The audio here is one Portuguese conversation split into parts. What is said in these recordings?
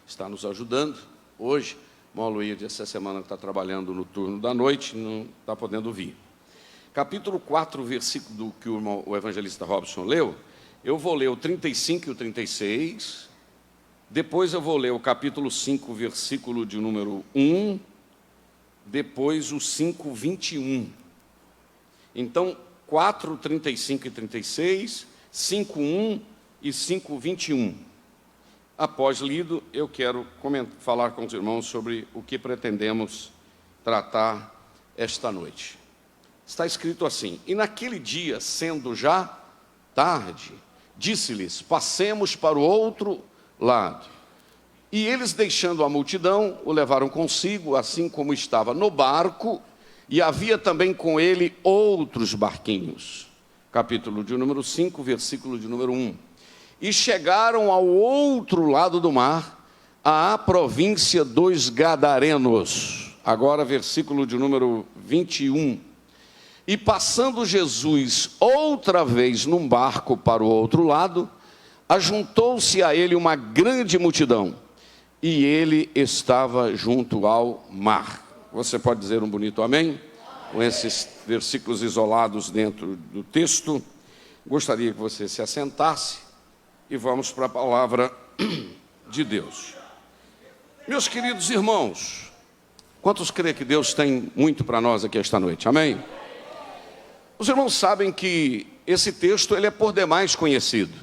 está nos ajudando hoje. O irmão Luiz, essa semana, está trabalhando no turno da noite, não está podendo vir. Capítulo 4, versículo que o evangelista Robson leu, eu vou ler o 35 e o 36, depois eu vou ler o capítulo 5, versículo de número 1, depois o 5, 21. Então, 4, 35 e 36, 5, 1 e 5, 21. Após lido, eu quero falar com os irmãos sobre o que pretendemos tratar esta noite. Está escrito assim: e naquele dia, sendo já tarde, disse-lhes: passemos para o outro lado. E eles, deixando a multidão, o levaram consigo, assim como estava no barco, e havia também com ele outros barquinhos. Capítulo de número 5, versículo de número 1. E chegaram ao outro lado do mar, à província dos Gadarenos. Agora, versículo de número 21. E passando Jesus outra vez num barco para o outro lado, ajuntou-se a ele uma grande multidão, e ele estava junto ao mar. Você pode dizer um bonito amém? Com esses versículos isolados dentro do texto, gostaria que você se assentasse e vamos para a palavra de Deus. Meus queridos irmãos, quantos creem que Deus tem muito para nós aqui esta noite? Amém? Os irmãos sabem que esse texto ele é por demais conhecido.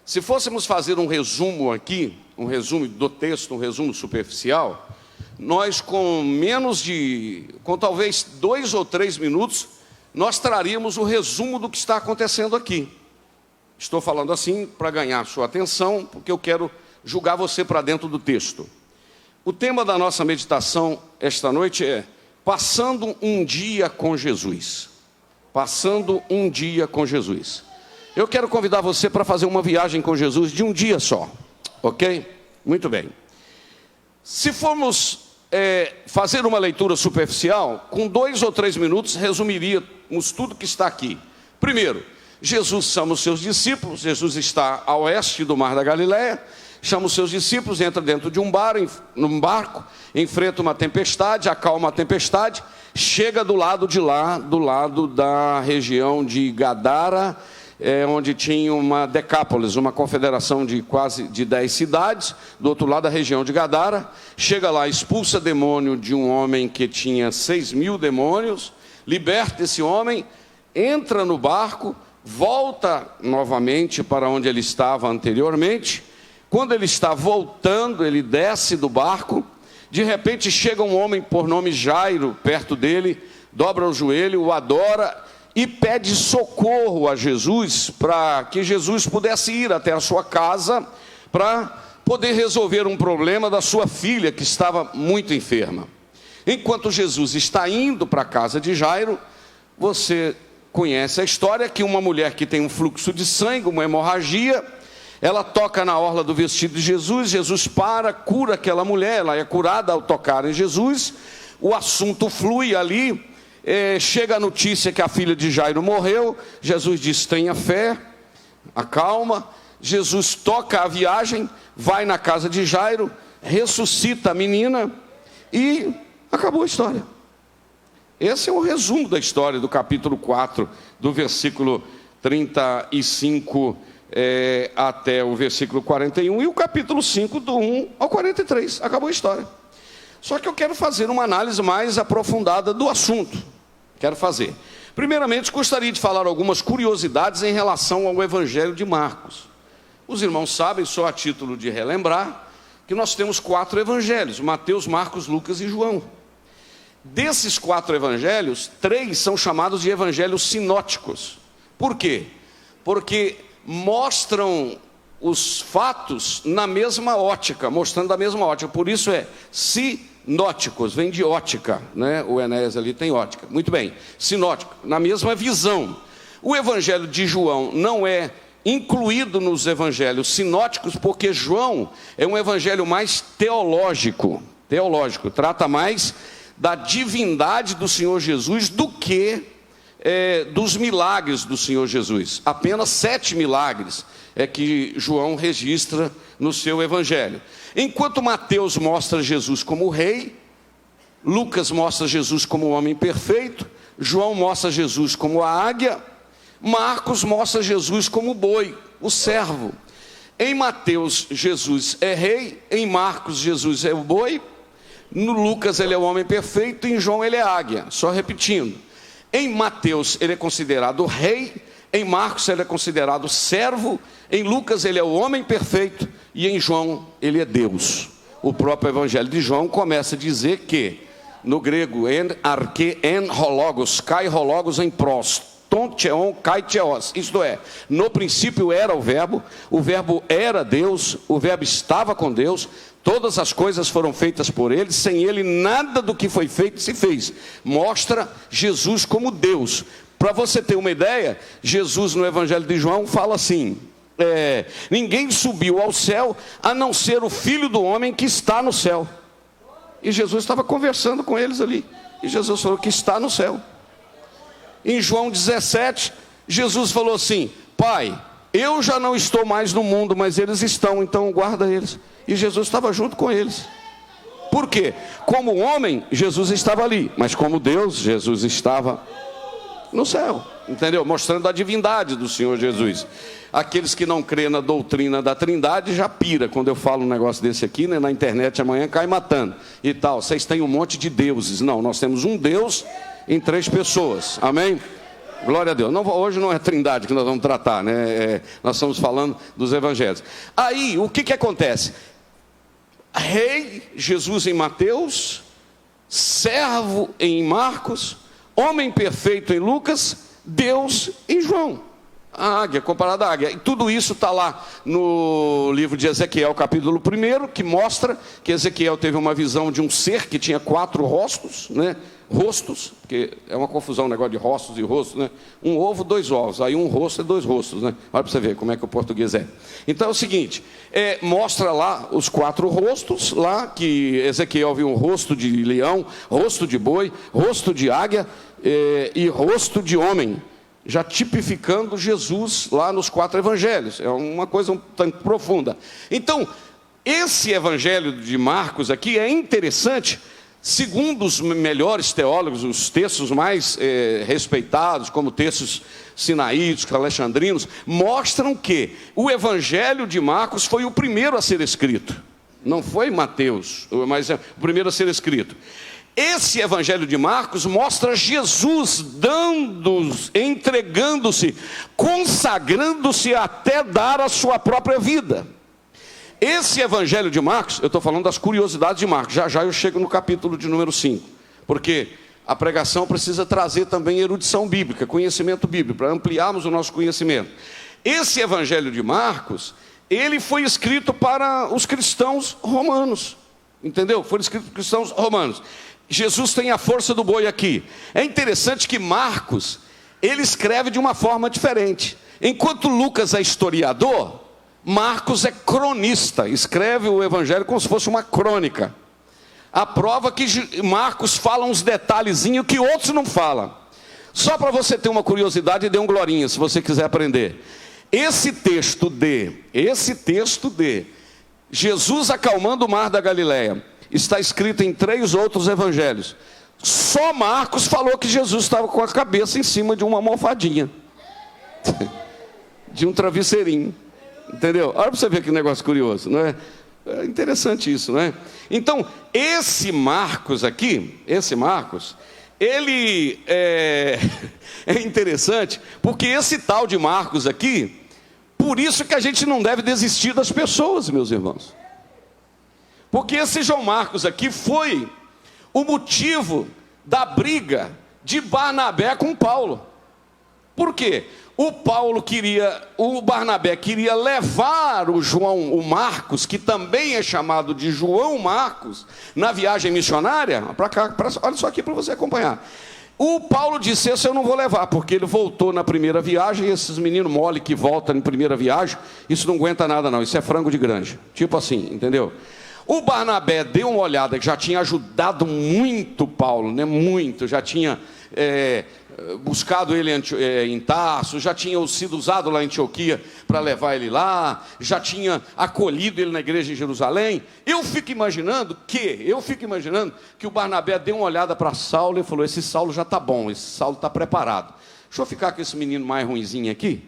Se fôssemos fazer um resumo aqui, um resumo do texto, um resumo superficial, nós com talvez 2 ou 3 minutos, nós traríamos o resumo do que está acontecendo aqui. Estou falando assim para ganhar sua atenção, porque eu quero julgar você para dentro do texto. O tema da nossa meditação esta noite é passando um dia com Jesus. Passando um dia com Jesus. Eu quero convidar você para fazer uma viagem com Jesus de um dia só, ok? Muito bem. Se formos fazer uma leitura superficial, com 2 ou 3 minutos resumiríamos tudo que está aqui. Primeiro, Jesus chama os seus discípulos. Jesus está a oeste do mar da Galileia, chama os seus discípulos, entra dentro de um barco, enfrenta uma tempestade, acalma a tempestade, chega do lado de lá, do lado da região de Gadara, onde tinha uma Decápolis, uma confederação de quase 10 cidades, do outro lado da região de Gadara. Chega lá, expulsa demônio de um homem que tinha 6.000 demônios, liberta esse homem, entra no barco, volta novamente para onde ele estava anteriormente. Quando ele está voltando, ele desce do barco. De repente chega um homem por nome Jairo perto dele, dobra o joelho, o adora e pede socorro a Jesus, para que Jesus pudesse ir até a sua casa para poder resolver um problema da sua filha, que estava muito enferma. Enquanto Jesus está indo para a casa de Jairo, você conhece a história que uma mulher que tem um fluxo de sangue, uma hemorragia, ela toca na orla do vestido de Jesus. Jesus cura aquela mulher, ela é curada ao tocar em Jesus. O assunto flui ali, chega a notícia que a filha de Jairo morreu. Jesus diz: tenha fé, acalma. Jesus toca a viagem, vai na casa de Jairo, ressuscita a menina e acabou a história. Esse é o resumo da história do capítulo 4, do versículo 35 até o versículo 41, e o capítulo 5, do 1 ao 43. Acabou a história. Só que eu quero fazer uma análise mais aprofundada do assunto. Primeiramente, gostaria de falar algumas curiosidades em relação ao Evangelho de Marcos. Os irmãos sabem, só a título de relembrar, que nós temos 4 evangelhos: Mateus, Marcos, Lucas e João. Desses 4 evangelhos, 3 são chamados de evangelhos sinóticos. Por quê? Porque mostram os fatos na mesma ótica, mostrando a mesma ótica. Por isso é sinóticos, vem de ótica, né? O Enéas ali tem ótica. Muito bem, sinótico, na mesma visão. O evangelho de João não é incluído nos evangelhos sinóticos, porque João é um evangelho mais teológico, trata mais da divindade do Senhor Jesus do que dos milagres do Senhor Jesus. Apenas 7 milagres é que João registra no seu evangelho. Enquanto Mateus mostra Jesus como rei, Lucas mostra Jesus como homem perfeito, João mostra Jesus como a águia, Marcos mostra Jesus como o boi, o servo. Em Mateus, Jesus é rei, em Marcos, Jesus é o boi, no Lucas ele é o homem perfeito, em João ele é águia. Só repetindo, em Mateus ele é considerado rei, em Marcos ele é considerado servo, em Lucas ele é o homem perfeito e em João ele é Deus. O próprio evangelho de João começa a dizer que, no grego, en arche en hologos, kai hologos em pros, ton theon kai theos, isto é, no princípio era o verbo era Deus, o verbo estava com Deus, todas as coisas foram feitas por ele, sem ele nada do que foi feito se fez. Mostra Jesus como Deus. Para você ter uma ideia, Jesus no evangelho de João fala assim, ninguém subiu ao céu a não ser o Filho do homem que está no céu. E Jesus estava conversando com eles ali, e Jesus falou que está no céu. Em João 17, Jesus falou assim, Pai, eu já não estou mais no mundo, mas eles estão, então guarda eles. E Jesus estava junto com eles. Por quê? Como homem, Jesus estava ali, mas como Deus, Jesus estava no céu, entendeu? Mostrando a divindade do Senhor Jesus. Aqueles que não crêem na doutrina da Trindade já pira quando eu falo um negócio desse aqui, né? Na internet amanhã cai matando e tal. Vocês têm um monte de deuses. Não, nós temos um Deus em 3 pessoas, amém? Glória a Deus. Hoje não é Trindade que nós vamos tratar, né? Nós estamos falando dos evangelhos. Aí, o que acontece? Rei, Jesus em Mateus, servo em Marcos, homem perfeito em Lucas, Deus em João. A águia, comparada à águia. E tudo isso está lá no livro de Ezequiel, capítulo 1, que mostra que Ezequiel teve uma visão de um ser que tinha 4 rostos, né? Rostos, porque é uma confusão o negócio de rostos e rostos, né? Um ovo, 2 ovos, aí um rosto é 2 rostos, né? Olha para você ver como é que o português é. Então é o seguinte, mostra lá os 4 rostos, lá que Ezequiel viu um rosto de leão, rosto de boi, rosto de águia e rosto de homem, já tipificando Jesus lá nos 4 evangelhos. É uma coisa um tanto profunda. Então, esse evangelho de Marcos aqui é interessante. Segundo os melhores teólogos, os textos mais respeitados, como textos sinaíticos, alexandrinos, mostram que o evangelho de Marcos foi o primeiro a ser escrito. Não foi Mateus, mas é o primeiro a ser escrito. Esse evangelho de Marcos mostra Jesus entregando-se, consagrando-se até dar a sua própria vida. Esse evangelho de Marcos, eu estou falando das curiosidades de Marcos, já eu chego no capítulo de número 5, porque a pregação precisa trazer também erudição bíblica, conhecimento bíblico, para ampliarmos o nosso conhecimento. Esse evangelho de Marcos, ele foi escrito para os cristãos romanos, entendeu? Foi escrito para os cristãos romanos. Jesus tem a força do boi aqui. É interessante que Marcos, ele escreve de uma forma diferente. Enquanto Lucas é historiador, Marcos é cronista, escreve o evangelho como se fosse uma crônica. A prova que Marcos fala uns detalhezinhos que outros não falam. Só para você ter uma curiosidade, dê um glorinha, se você quiser aprender. Esse texto de Jesus acalmando o mar da Galileia está escrito em 3 outros evangelhos. Só Marcos falou que Jesus estava com a cabeça em cima de uma almofadinha, de um travesseirinho. Entendeu? Olha para você ver que negócio curioso, não é? É interessante isso, não é? Então, esse Marcos aqui, ele é interessante, porque esse tal de Marcos aqui, por isso que a gente não deve desistir das pessoas, meus irmãos. Porque esse João Marcos aqui foi o motivo da briga de Barnabé com Paulo. Por quê? O Barnabé queria levar o Marcos, que também é chamado de João Marcos, na viagem missionária, para cá, olha só aqui para você acompanhar. O Paulo disse, esse eu não vou levar, porque ele voltou na primeira viagem, e esses meninos mole que voltam na primeira viagem, isso não aguenta nada não, isso é frango de granja, tipo assim, entendeu? O Barnabé deu uma olhada, que já tinha ajudado muito Paulo, né? Muito, já tinha buscado ele em Tarso, já tinham sido usado lá em Antioquia para levar ele lá, já tinha acolhido ele na igreja em Jerusalém. Eu fico imaginando que o Barnabé deu uma olhada para Saulo e falou: esse Saulo já está bom, esse Saulo está preparado. Deixa eu ficar com esse menino mais ruinzinho aqui,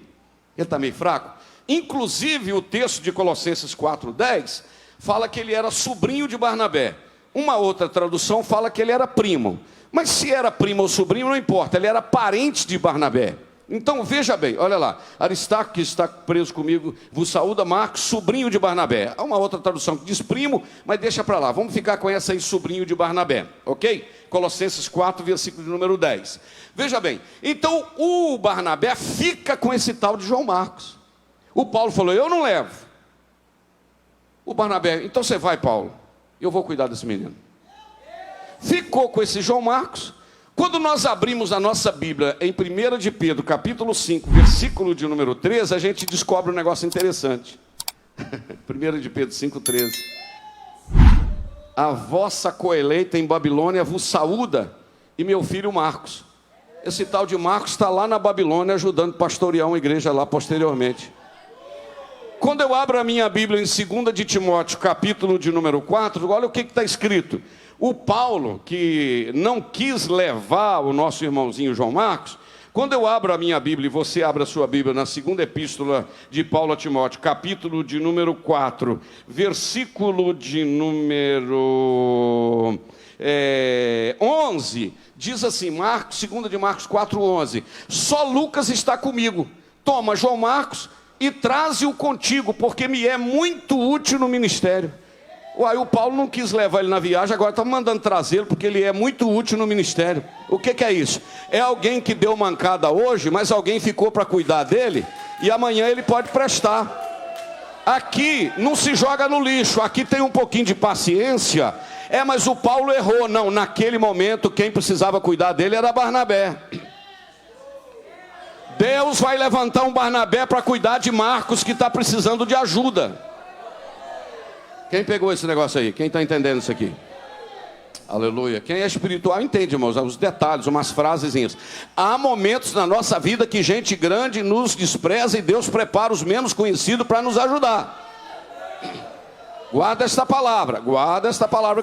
ele está meio fraco. Inclusive o texto de Colossenses 4:10 fala que ele era sobrinho de Barnabé. Uma outra tradução fala que ele era primo. Mas se era primo ou sobrinho, não importa, ele era parente de Barnabé. Então veja bem, olha lá, Aristarco, que está preso comigo, vos saúda, Marcos, sobrinho de Barnabé. Há uma outra tradução que diz primo, mas deixa para lá, vamos ficar com essa aí, sobrinho de Barnabé, ok? Colossenses 4, versículo de número 10. Veja bem, então o Barnabé fica com esse tal de João Marcos. O Paulo falou: eu não levo. O Barnabé: então você vai, Paulo, eu vou cuidar desse menino. Ficou com esse João Marcos. Quando nós abrimos a nossa Bíblia em 1 de Pedro, capítulo 5, versículo de número 13, a gente descobre um negócio interessante. 1 de Pedro 5, 13. A vossa coeleita em Babilônia vos saúda, e meu filho Marcos. Esse tal de Marcos está lá na Babilônia ajudando a pastorear uma igreja lá posteriormente. Quando eu abro a minha Bíblia em 2 de Timóteo, capítulo de número 4, olha o que está escrito. O Paulo, que não quis levar o nosso irmãozinho João Marcos, quando eu abro a minha Bíblia, e você abre a sua Bíblia na segunda epístola de Paulo a Timóteo, capítulo de número 4, versículo de número 11, diz assim, 2 de Marcos 4:11, só Lucas está comigo, toma João Marcos e traze-o contigo, porque me é muito útil no ministério. Uai, o Paulo não quis levar ele na viagem, agora está mandando trazê-lo, porque ele é muito útil no ministério. O que é isso? É alguém que deu mancada hoje, mas alguém ficou para cuidar dele, e amanhã ele pode prestar. Aqui não se joga no lixo, aqui tem um pouquinho de paciência. Mas o Paulo errou. Não, naquele momento quem precisava cuidar dele era Barnabé. Deus vai levantar um Barnabé para cuidar de Marcos, que está precisando de ajuda. Quem pegou esse negócio aí? Quem está entendendo isso aqui? Aleluia. Quem é espiritual entende, irmãos, os detalhes, umas frasezinhas. Há momentos na nossa vida que gente grande nos despreza e Deus prepara os menos conhecidos para nos ajudar. Guarda esta palavra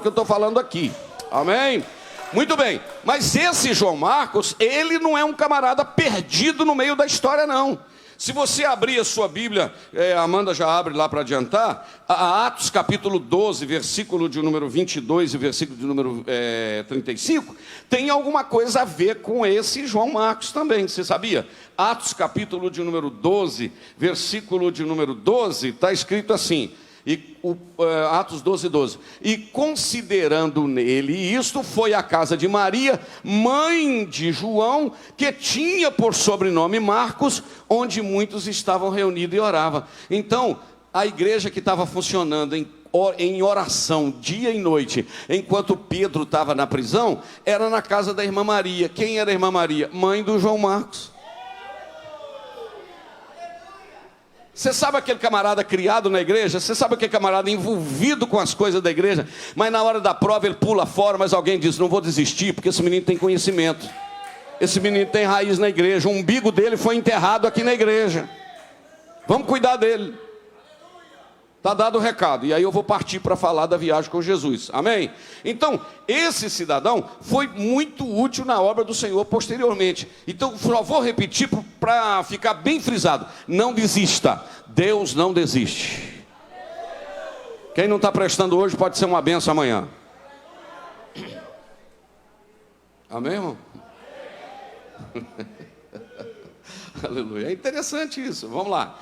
que eu estou falando aqui. Amém? Muito bem, mas esse João Marcos, ele não é um camarada perdido no meio da história, não. Se você abrir a sua Bíblia, a Amanda já abre lá para adiantar, a Atos capítulo 12, versículo de número 22 e versículo de número 35, tem alguma coisa a ver com esse João Marcos também, você sabia? Atos capítulo de número 12, versículo de número 12, está escrito assim, Atos 12, 12. E considerando nele isto, foi à casa de Maria, mãe de João, que tinha por sobrenome Marcos, onde muitos estavam reunidos e oravam. Então, a igreja que estava funcionando em oração, dia e noite, enquanto Pedro estava na prisão, era na casa da irmã Maria. Quem era a irmã Maria? Mãe do João Marcos. Você sabe aquele camarada criado na igreja? Você sabe aquele camarada envolvido com as coisas da igreja? Mas na hora da prova ele pula fora, mas alguém diz, não vou desistir, porque esse menino tem conhecimento. Esse menino tem raiz na igreja. O umbigo dele foi enterrado aqui na igreja. Vamos cuidar dele. Está dado o recado. E aí eu vou partir para falar da viagem com Jesus. Amém? Então, esse cidadão foi muito útil na obra do Senhor posteriormente. Então, só vou repetir para ficar bem frisado. Não desista. Deus não desiste. Quem não está prestando hoje pode ser uma benção amanhã. Amém, irmão? Aleluia. É interessante isso. Vamos lá.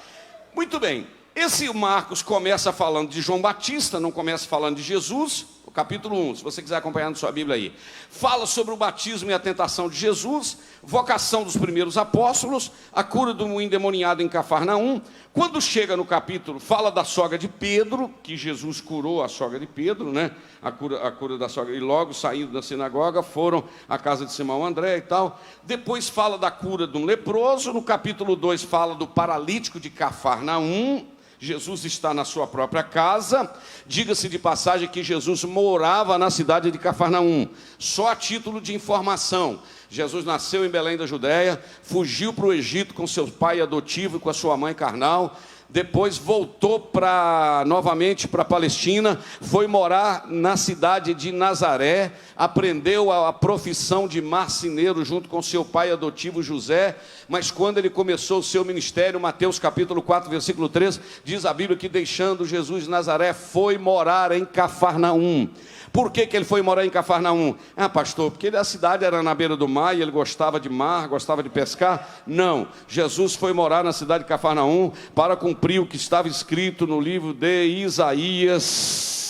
Muito bem. Esse Marcos começa falando de João Batista, não começa falando de Jesus, o capítulo 1, se você quiser acompanhar na sua Bíblia aí. Fala sobre o batismo e a tentação de Jesus, vocação dos primeiros apóstolos, a cura do endemoniado em Cafarnaum. Quando chega no capítulo, fala da sogra de Pedro, que Jesus curou a sogra de Pedro, né? A cura da sogra, e logo saindo da sinagoga, foram à casa de Simão André e tal. Depois fala da cura de um leproso, no capítulo 2 fala do paralítico de Cafarnaum. Jesus está na sua própria casa. Diga-se de passagem que Jesus morava na cidade de Cafarnaum. Só a título de informação, Jesus nasceu em Belém da Judéia, fugiu para o Egito com seu pai adotivo e com a sua mãe carnal. Depois voltou novamente para a Palestina, foi morar na cidade de Nazaré, aprendeu a profissão de marceneiro junto com seu pai adotivo José, mas quando ele começou o seu ministério, Mateus capítulo 4, versículo 3, diz a Bíblia que deixando Jesus de Nazaré, foi morar em Cafarnaum. Por que ele foi morar em Cafarnaum? Ah, pastor, porque a cidade era na beira do mar e ele gostava de mar, gostava de pescar? Não, Jesus foi morar na cidade de Cafarnaum para cumprir o que estava escrito no livro de Isaías.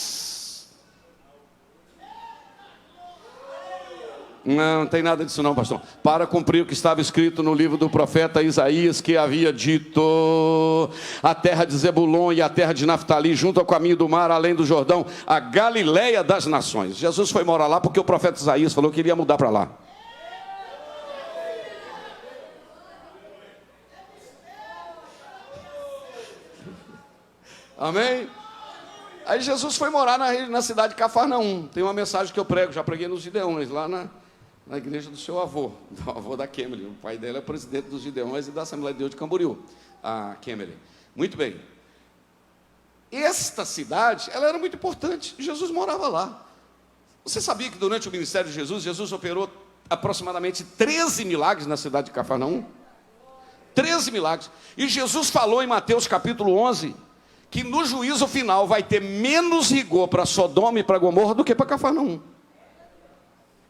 Não tem nada disso não, pastor. Para cumprir o que estava escrito no livro do profeta Isaías, que havia dito: a terra de Zebulon e a terra de Naftali, junto ao caminho do mar, além do Jordão, a Galileia das nações. Jesus foi morar lá porque o profeta Isaías falou que iria mudar para lá. Amém? Aí Jesus foi morar na cidade de Cafarnaum. Tem uma mensagem que eu prego, já preguei nos Gideões, lá na igreja do seu avô, do avô da Kemely. O pai dela é presidente dos Gideões e da Assembleia de Deus de Camboriú, a Kemely. Muito bem. Esta cidade, ela era muito importante. Jesus morava lá. Você sabia que durante o ministério de Jesus operou aproximadamente 13 milagres na cidade de Cafarnaum? 13 milagres. E Jesus falou em Mateus capítulo 11, que no juízo final vai ter menos rigor para Sodoma e para Gomorra do que para Cafarnaum.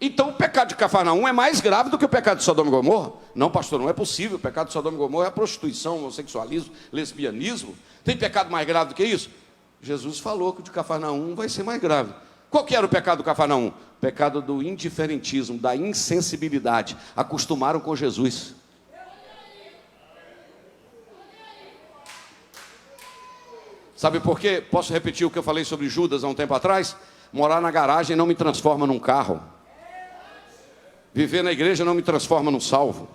Então o pecado de Cafarnaum é mais grave do que o pecado de Sodoma e Gomorra? Não, pastor, não é possível. O pecado de Sodoma e Gomorra é a prostituição, homossexualismo, lesbianismo. Tem pecado mais grave do que isso? Jesus falou que o de Cafarnaum vai ser mais grave. Qual que era o pecado do Cafarnaum? O pecado do indiferentismo, da insensibilidade. Acostumaram com Jesus. Sabe por quê? Posso repetir o que eu falei sobre Judas há um tempo atrás? Morar na garagem não me transforma num carro. Viver na igreja não me transforma num salvo.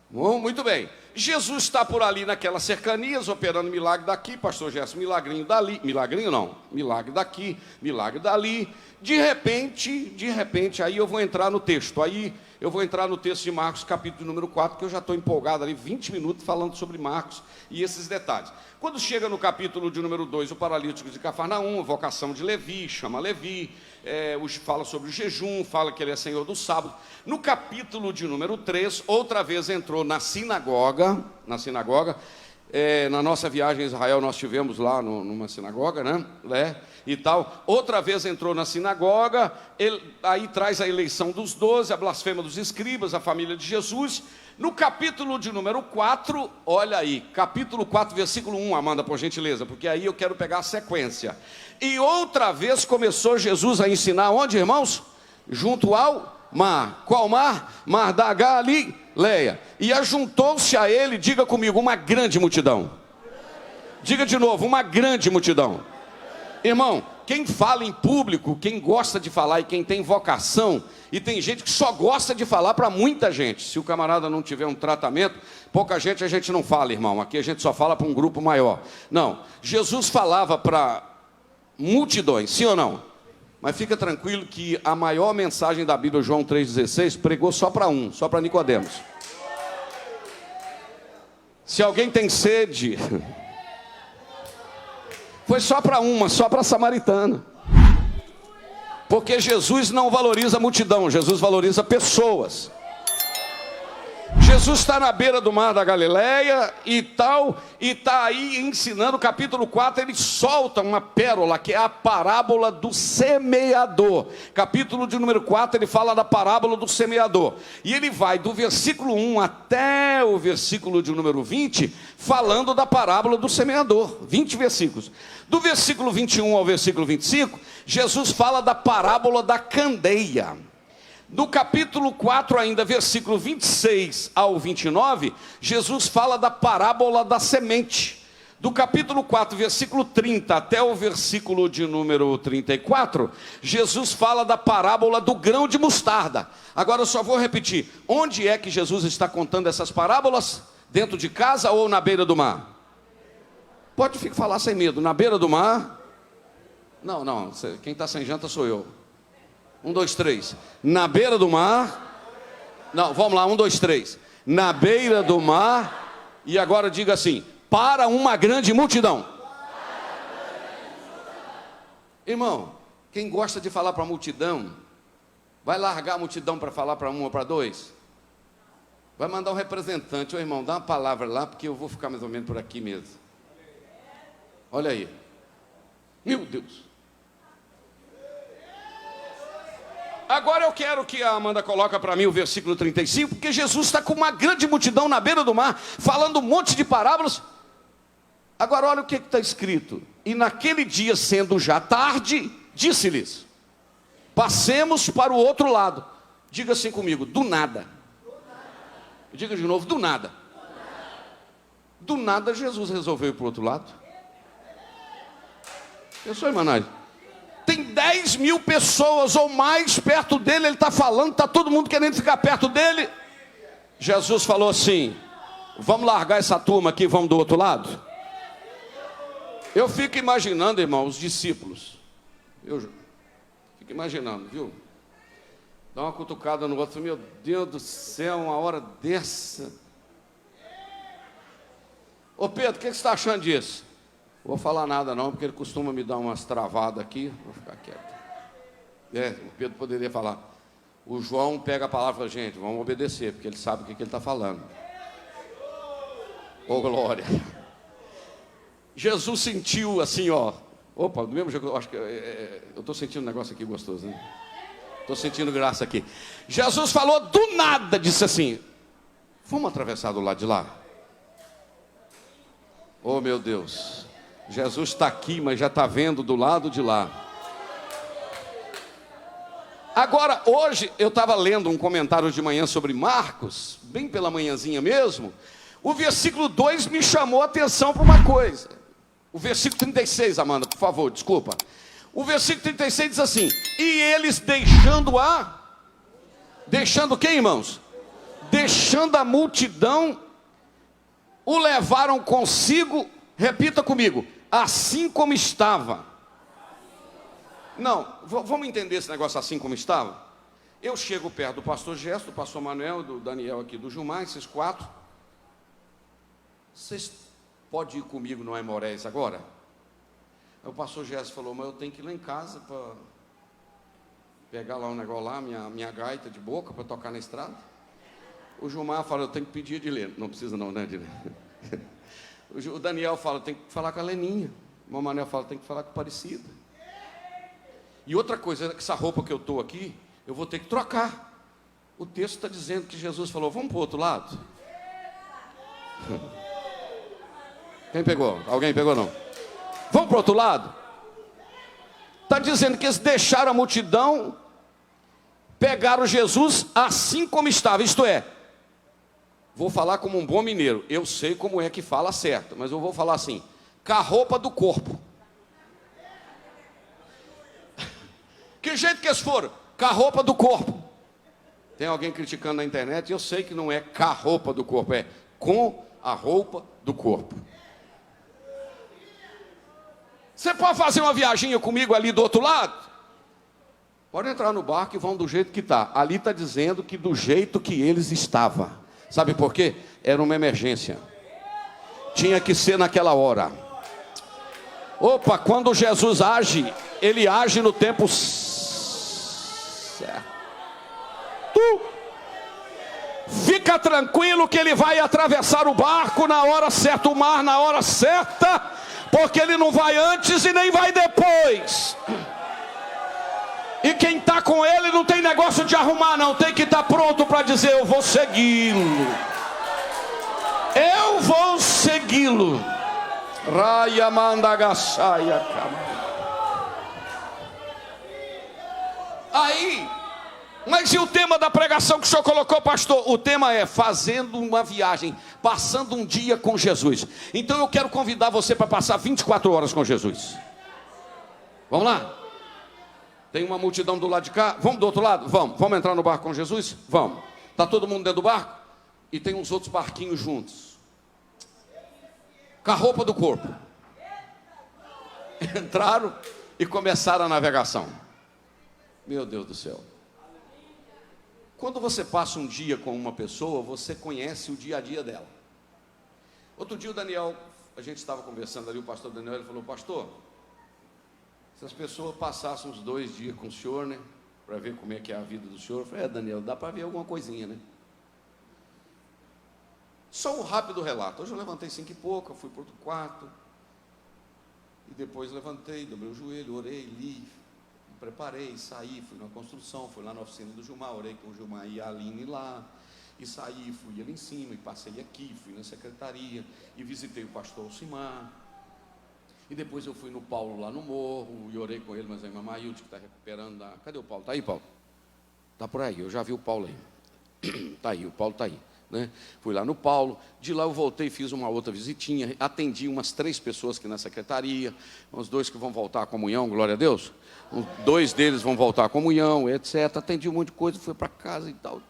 Bom, muito bem. Jesus está por ali naquelas cercanias, operando milagre daqui, pastor Gerson, milagrinho dali, milagrinho não, milagre daqui, milagre dali. De repente, aí eu vou entrar no texto, de Marcos, capítulo número 4, que eu já estou empolgado ali, 20 minutos falando sobre Marcos e esses detalhes. Quando chega no capítulo de número 2, o paralítico de Cafarnaum, a vocação de Levi, chama Levi, fala sobre o jejum, fala que ele é senhor do sábado. No capítulo de número 3, outra vez entrou na sinagoga, na nossa viagem a Israel nós estivemos lá numa sinagoga, né? E tal. Outra vez entrou na sinagoga, aí traz a eleição dos 12, a blasfêmia dos escribas, a família de Jesus. No capítulo de número 4, olha aí, capítulo 4, versículo 1, Amanda, por gentileza, porque aí eu quero pegar a sequência. E outra vez começou Jesus a ensinar, onde, irmãos? Junto ao mar. Qual mar? Mar da Galileia. E ajuntou-se a ele, diga comigo, uma grande multidão. Diga de novo, uma grande multidão. Irmão, quem fala em público, quem gosta de falar e quem tem vocação, e tem gente que só gosta de falar para muita gente. Se o camarada não tiver um tratamento, pouca gente a gente não fala, irmão. Aqui a gente só fala para um grupo maior. Não, Jesus falava para multidões, sim ou não? Mas fica tranquilo que a maior mensagem da Bíblia, João 3,16, pregou só para só para Nicodemos. Se alguém tem sede, foi só para só para a samaritana. Porque Jesus não valoriza a multidão, Jesus valoriza pessoas. Jesus está na beira do mar da Galileia e tal, e está aí ensinando, capítulo 4, ele solta uma pérola, que é a parábola do semeador. Capítulo de número 4, ele fala da parábola do semeador. E ele vai do versículo 1 até o versículo de número 20, falando da parábola do semeador. 20 versículos. Do versículo 21 ao versículo 25, Jesus fala da parábola da candeia. No capítulo 4 ainda, versículo 26 ao 29, Jesus fala da parábola da semente. do capítulo 4, versículo 30 até o versículo de número 34, Jesus fala da parábola do grão de mostarda. Agora eu só vou repetir, onde é que Jesus está contando essas parábolas? Dentro de casa ou na beira do mar? Pode falar sem medo, na beira do mar? Não, quem está sem janta sou eu. 1, 2, 3, na beira do mar. Não, vamos lá, 1, 2, 3, na beira do mar. E agora diga assim, para uma grande multidão. Irmão, quem gosta de falar para a multidão, vai largar a multidão para falar para um ou para dois? Vai mandar um representante, ô irmão, dá uma palavra lá, porque eu vou ficar mais ou menos por aqui mesmo. Olha aí. Meu Deus. Agora eu quero que a Amanda coloque para mim o versículo 35, porque Jesus está com uma grande multidão na beira do mar, falando um monte de parábolas. Agora olha o que está escrito. E naquele dia, sendo já tarde, disse-lhes, passemos para o outro lado. Diga assim comigo, do nada. Diga de novo, do nada. Do nada Jesus resolveu ir para o outro lado. Pensou, Emanuel? Tem 10 mil pessoas ou mais perto dele, ele está falando, está todo mundo querendo ficar perto dele. Jesus falou assim, vamos largar essa turma aqui, vamos do outro lado? Eu fico imaginando, irmão, os discípulos. Eu fico imaginando, viu? Dá uma cutucada no outro, meu Deus do céu, uma hora dessa. Ô Pedro, o que você está achando disso? Vou falar nada não, porque ele costuma me dar umas travadas aqui. Vou ficar quieto. O Pedro poderia falar. O João pega a palavra e fala, gente, vamos obedecer, porque ele sabe o que ele está falando. Ô glória. Jesus sentiu assim, ó. Opa, do mesmo jeito, eu acho que eu estou sentindo um negócio aqui gostoso, né? Estou sentindo graça aqui. Jesus falou do nada, disse assim, vamos atravessar do lado de lá? Oh meu Deus. Jesus está aqui, mas já está vendo do lado de lá. Agora, hoje, eu estava lendo um comentário de manhã sobre Marcos, bem pela manhãzinha mesmo. O versículo 2 me chamou a atenção para uma coisa. O versículo 36, Amanda, por favor, desculpa. O versículo 36 diz assim, e eles deixando quem, irmãos? Deixando a multidão, o levaram consigo, repita comigo, assim como estava. Não, vamos entender esse negócio assim como estava? Eu chego perto do pastor Gesto, do pastor Manuel, do Daniel aqui, do Gilmar, esses 4. Vocês podem ir comigo no Aimorés agora? Aí o pastor Gesto falou, mas eu tenho que ir lá em casa para pegar lá um negócio lá, minha gaita de boca para tocar na estrada. O Gilmar fala, eu tenho que pedir de ler. Não precisa não, né, de ler. O Daniel fala, tem que falar com a Leninha. O Manuel fala, tem que falar com a Aparecida. E outra coisa, essa roupa que eu estou aqui, eu vou ter que trocar. O texto está dizendo que Jesus falou, vamos para o outro lado? Quem pegou? Alguém pegou não? Vamos para o outro lado? Está dizendo que eles deixaram a multidão, pegaram Jesus assim como estava, isto é, vou falar como um bom mineiro, eu sei como é que fala certo, mas eu vou falar assim, com a roupa do corpo. Que jeito que eles foram? Com a roupa do corpo. Tem alguém criticando na internet, eu sei que não é com a roupa do corpo, é com a roupa do corpo. Você pode fazer uma viaginha comigo ali do outro lado? Pode entrar no barco e vão do jeito que está. Ali está dizendo que do jeito que eles estavam. Sabe por quê? Era uma emergência. Tinha que ser naquela hora. Opa, quando Jesus age, ele age no tempo certo. Fica tranquilo que ele vai atravessar o barco na hora certa, o mar na hora certa, porque ele não vai antes e nem vai depois. E quem está com ele não tem negócio de arrumar não, tem que estar pronto para dizer, eu vou segui-lo. Eu vou segui-lo. Raya mandagaçaia. Aí, Mas e o tema da pregação que o senhor colocou, pastor? O tema é fazendo uma viagem, passando um dia com Jesus. Então eu quero convidar você para passar 24 horas com Jesus. Vamos lá? Tem uma multidão do lado de cá. Vamos do outro lado? Vamos entrar no barco com Jesus? Vamos. Está todo mundo dentro do barco? E tem uns outros barquinhos juntos, com a roupa do corpo. Entraram e começaram a navegação. Meu Deus do céu. Quando você passa um dia com uma pessoa, você conhece o dia a dia dela. Outro dia o Daniel, a gente estava conversando ali, o pastor Daniel, ele falou: pastor, se as pessoas passassem uns 2 dias com o senhor, né, para ver como é que é a vida do senhor. Eu falei: Daniel, dá para ver alguma coisinha, né? Só um rápido relato. Hoje eu levantei 5 e pouco, fui para outro quarto, e depois levantei, dobrei o joelho, orei, li, me preparei, saí, fui na construção, fui lá na oficina do Gilmar, orei com o Gilmar e a Aline lá, e saí, fui ali em cima, e passei aqui, fui na secretaria, e visitei o pastor Alcimar, e depois eu fui no Paulo lá no morro, e orei com ele, mas a irmã Maílde, que está recuperando a... Cadê o Paulo? Está aí, Paulo? Está por aí, eu já vi o Paulo aí. Está aí, o Paulo está aí. Né? Fui lá no Paulo, de lá eu voltei, fiz uma outra visitinha, atendi umas 3 pessoas aqui na secretaria, uns 2 que vão voltar à comunhão, glória a Deus, 2 deles vão voltar à comunhão, etc. Atendi um monte de coisa, fui para casa e tal.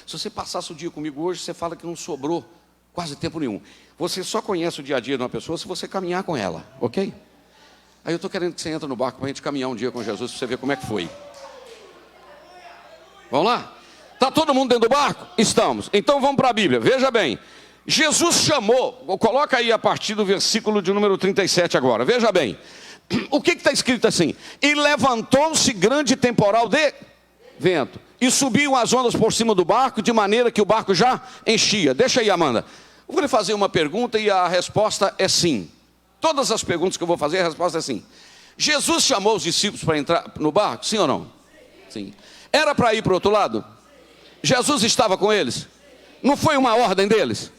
Se você passasse o dia comigo hoje, você fala que não sobrou quase tempo nenhum. Você só conhece o dia a dia de uma pessoa se você caminhar com ela, ok? Aí eu estou querendo que você entre no barco para a gente caminhar um dia com Jesus, para você ver como é que foi. Vamos lá? Está todo mundo dentro do barco? Estamos. Então vamos para a Bíblia. Veja bem. Jesus chamou, coloca aí a partir do versículo de número 37 agora. Veja bem. O que está escrito assim? E levantou-se grande temporal de vento. E subiam as ondas por cima do barco, de maneira que o barco já enchia. Deixa aí, Amanda. Eu vou lhe fazer uma pergunta e a resposta é sim. Todas as perguntas que eu vou fazer, a resposta é sim. Jesus chamou os discípulos para entrar no barco? Sim ou não? Sim. Era para ir para o outro lado? Jesus estava com eles? Não foi uma ordem deles?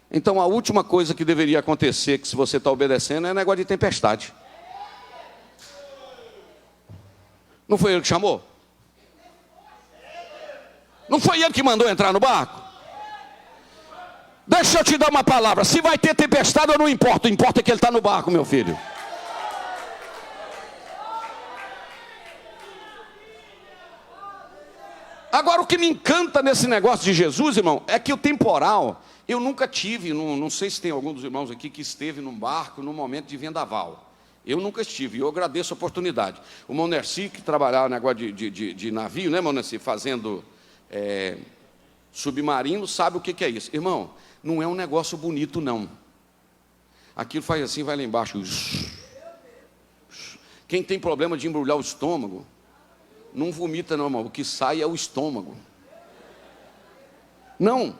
Então a última coisa que deveria acontecer, que se você está obedecendo, é negócio de tempestade. Não foi ele que chamou? Não foi ele que mandou entrar no barco? Deixa eu te dar uma palavra. Se vai ter tempestade, eu não importa. O importa é que ele está no barco, meu filho. Agora, o que me encanta nesse negócio de Jesus, irmão, é que o temporal, eu nunca tive, não sei se tem algum dos irmãos aqui que esteve num barco num momento de vendaval. Eu nunca estive, e eu agradeço a oportunidade. O Monerci, que trabalhava no negócio de navio, né, Monerci, fazendo submarino, sabe o que é isso. Irmão, não é um negócio bonito, não. Aquilo faz assim, vai lá embaixo. Quem tem problema de embrulhar o estômago, não vomita não, irmão. O que sai é o estômago. Não.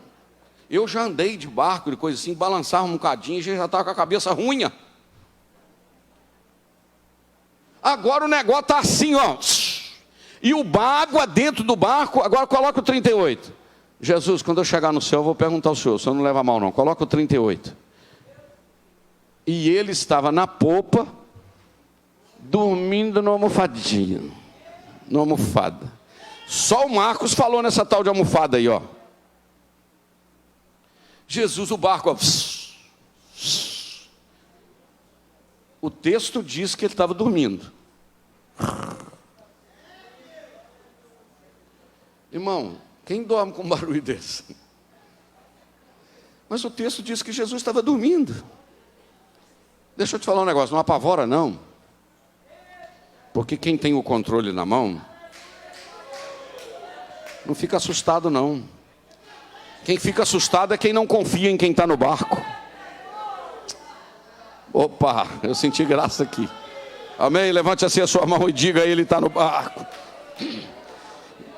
Eu já andei de barco, de coisa assim, balançava um bocadinho e já estava com a cabeça ruim. Agora o negócio está assim, ó. E a água dentro do barco, agora coloca o 38. Jesus, quando eu chegar no céu, eu vou perguntar ao senhor, o senhor não leva mal não. Coloca o 38. E ele estava na popa, dormindo no almofadinho. Na almofada. Só o Marcos falou nessa tal de almofada aí, ó. Jesus, o barco, ó. O texto diz que ele estava dormindo. Irmão, quem dorme com um barulho desse? Mas o texto diz que Jesus estava dormindo. Deixa eu te falar um negócio, não apavora não. Porque quem tem o controle na mão, não fica assustado não. Quem fica assustado é quem não confia em quem está no barco. Opa, eu senti graça aqui. Amém? Levante assim a sua mão e diga: ele está no barco.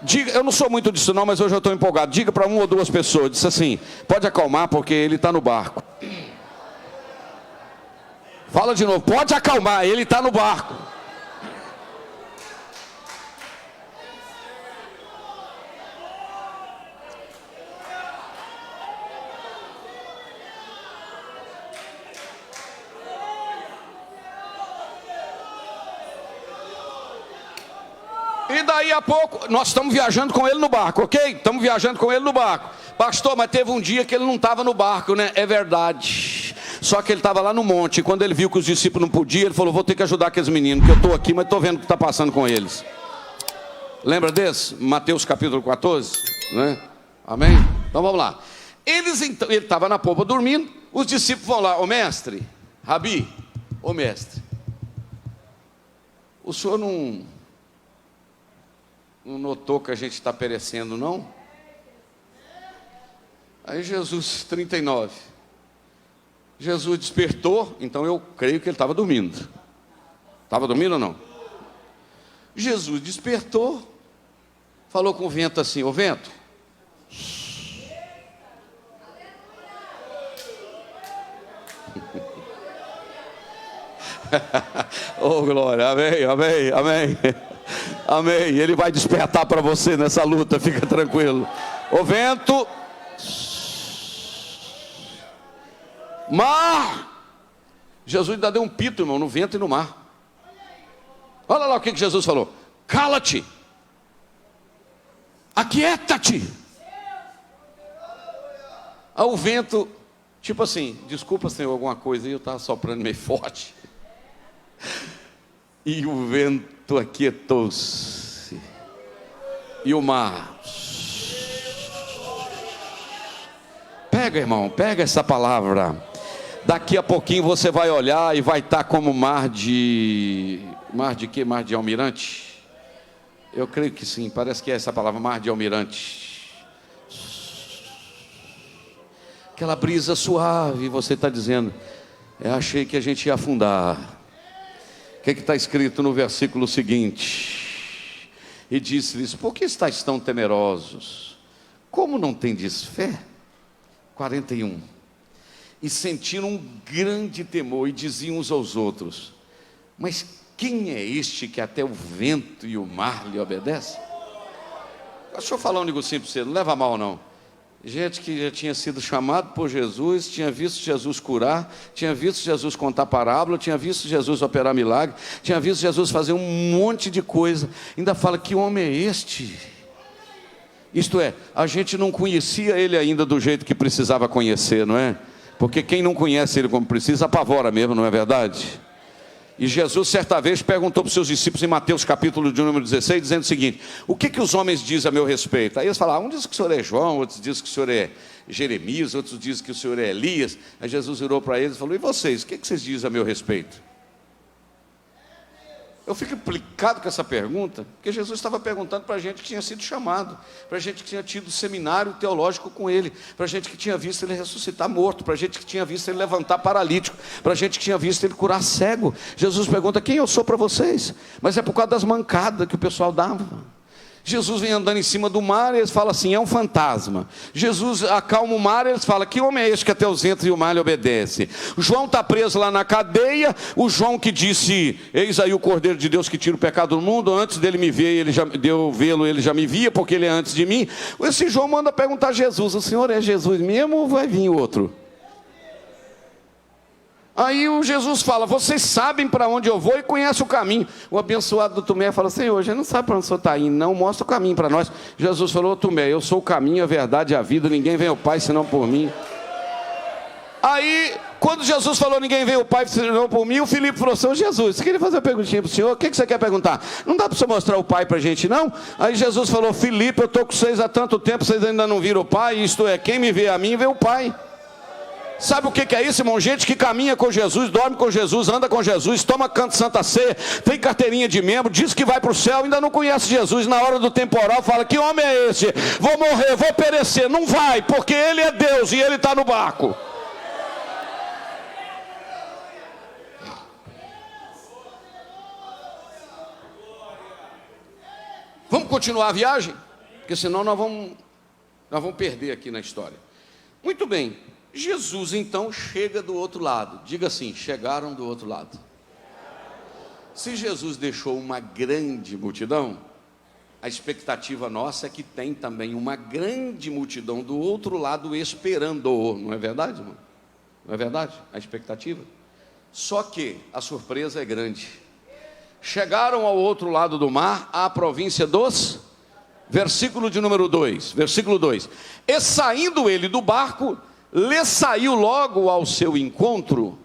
Diga, eu não sou muito disso não, mas hoje eu estou empolgado. Diga para 1 ou 2 pessoas, diz assim: pode acalmar porque ele está no barco. Fala de novo, pode acalmar, ele está no barco. Aí daí a pouco, nós estamos viajando com ele no barco, ok? Estamos viajando com ele no barco. Pastor, mas teve um dia que ele não estava no barco, né? É verdade. Só que ele estava lá no monte, e quando ele viu que os discípulos não podiam, ele falou, vou ter que ajudar aqueles meninos, porque eu estou aqui, mas estou vendo o que está passando com eles. Lembra desse? Mateus capítulo 14, né? Amém? Então vamos lá. Ele estava na popa dormindo, os discípulos vão lá, ô mestre, Rabi, ô mestre, o senhor não notou que a gente está perecendo, não? Aí Jesus, 39, Jesus despertou, então eu creio que ele estava dormindo. Estava dormindo ou não? Jesus despertou, falou com o vento assim, ô vento, oh glória, amém, amém, amém, amém. Ele vai despertar para você nessa luta, fica tranquilo. O vento, mar. Jesus ainda deu um pito, irmão, no vento e no mar. Olha lá o que Jesus falou: cala-te, aquieta-te. Aí o vento, tipo assim, desculpa, Senhor, alguma coisa, e eu estava soprando meio forte. E o vento aquietou-se, e o mar. Pega, irmão, pega essa palavra. Daqui a pouquinho você vai olhar e vai estar como mar de quê? Mar de almirante? Eu creio que sim, parece que é essa palavra, mar de almirante. Aquela brisa suave, você está dizendo, eu achei que a gente ia afundar. O que está escrito no versículo seguinte? E disse-lhes, por que estáis tão temerosos? Como não tendes fé? 41. E sentiram um grande temor e diziam uns aos outros, mas quem é este que até o vento e o mar lhe obedecem? Deixa eu falar um negocinho para você, não leva mal não. Gente que já tinha sido chamado por Jesus, tinha visto Jesus curar, tinha visto Jesus contar parábola, tinha visto Jesus operar milagre, tinha visto Jesus fazer um monte de coisa, ainda fala, que homem é este? Isto é, a gente não conhecia ele ainda do jeito que precisava conhecer, não é? Porque quem não conhece ele como precisa, apavora mesmo, não é verdade? E Jesus certa vez perguntou para os seus discípulos em Mateus capítulo de número 16, dizendo o seguinte, o que os homens dizem a meu respeito? Aí eles falaram, um diz que o senhor é João, outros dizem que o senhor é Jeremias, outros dizem que o senhor é Elias. Aí Jesus virou para eles e falou, e vocês, o que vocês dizem a meu respeito? Eu fico implicado com essa pergunta, porque Jesus estava perguntando para a gente que tinha sido chamado, para a gente que tinha tido seminário teológico com ele, para a gente que tinha visto ele ressuscitar morto, para a gente que tinha visto ele levantar paralítico, para a gente que tinha visto ele curar cego. Jesus pergunta, quem eu sou para vocês? Mas é por causa das mancadas que o pessoal dava. Jesus vem andando em cima do mar e eles falam assim, é um fantasma. Jesus acalma o mar e eles falam, que homem é este que até os ventos e o mar lhe obedece? O João está preso lá na cadeia, o João que disse, eis aí o Cordeiro de Deus que tira o pecado do mundo, antes dele me ver, ele já deu vê-lo, ele já me via, porque ele é antes de mim. Esse João manda perguntar a Jesus, o senhor é Jesus mesmo ou vai vir outro? Aí o Jesus fala, vocês sabem para onde eu vou e conhecem o caminho. O abençoado do Tomé fala, Senhor, a gente não sabe para onde o senhor está indo, não, mostra o caminho para nós. Jesus falou, Tomé, eu sou o caminho, a verdade e a vida, ninguém vem ao Pai senão por mim. Aí, quando Jesus falou, ninguém vem ao Pai senão por mim, o Filipe falou, Senhor Jesus, você queria fazer uma perguntinha para o senhor? O que você quer perguntar? Não dá para você mostrar o Pai para a gente, não? Aí Jesus falou, Filipe, eu estou com vocês há tanto tempo, vocês ainda não viram o Pai, isto é, quem me vê a mim, vê o Pai. Sabe o que é isso, irmão? Gente que caminha com Jesus, dorme com Jesus, anda com Jesus, toma canto Santa Ceia, tem carteirinha de membro, diz que vai para o céu, ainda não conhece Jesus, na hora do temporal fala, que homem é esse? Vou morrer, vou perecer. Não vai, porque ele é Deus e ele está no barco. Vamos continuar a viagem? Porque senão nós vamos perder aqui na história. Muito bem. Jesus então chega do outro lado. Diga assim, chegaram do outro lado. Se Jesus deixou uma grande multidão, a expectativa nossa é que tem também uma grande multidão do outro lado esperando-o. Não é verdade, irmão? Não é verdade? A expectativa. Só que a surpresa é grande. chegaram ao outro lado do mar, à província dos... Versículo de número 2, versículo 2. E saindo ele do barco, lhe saiu logo ao seu encontro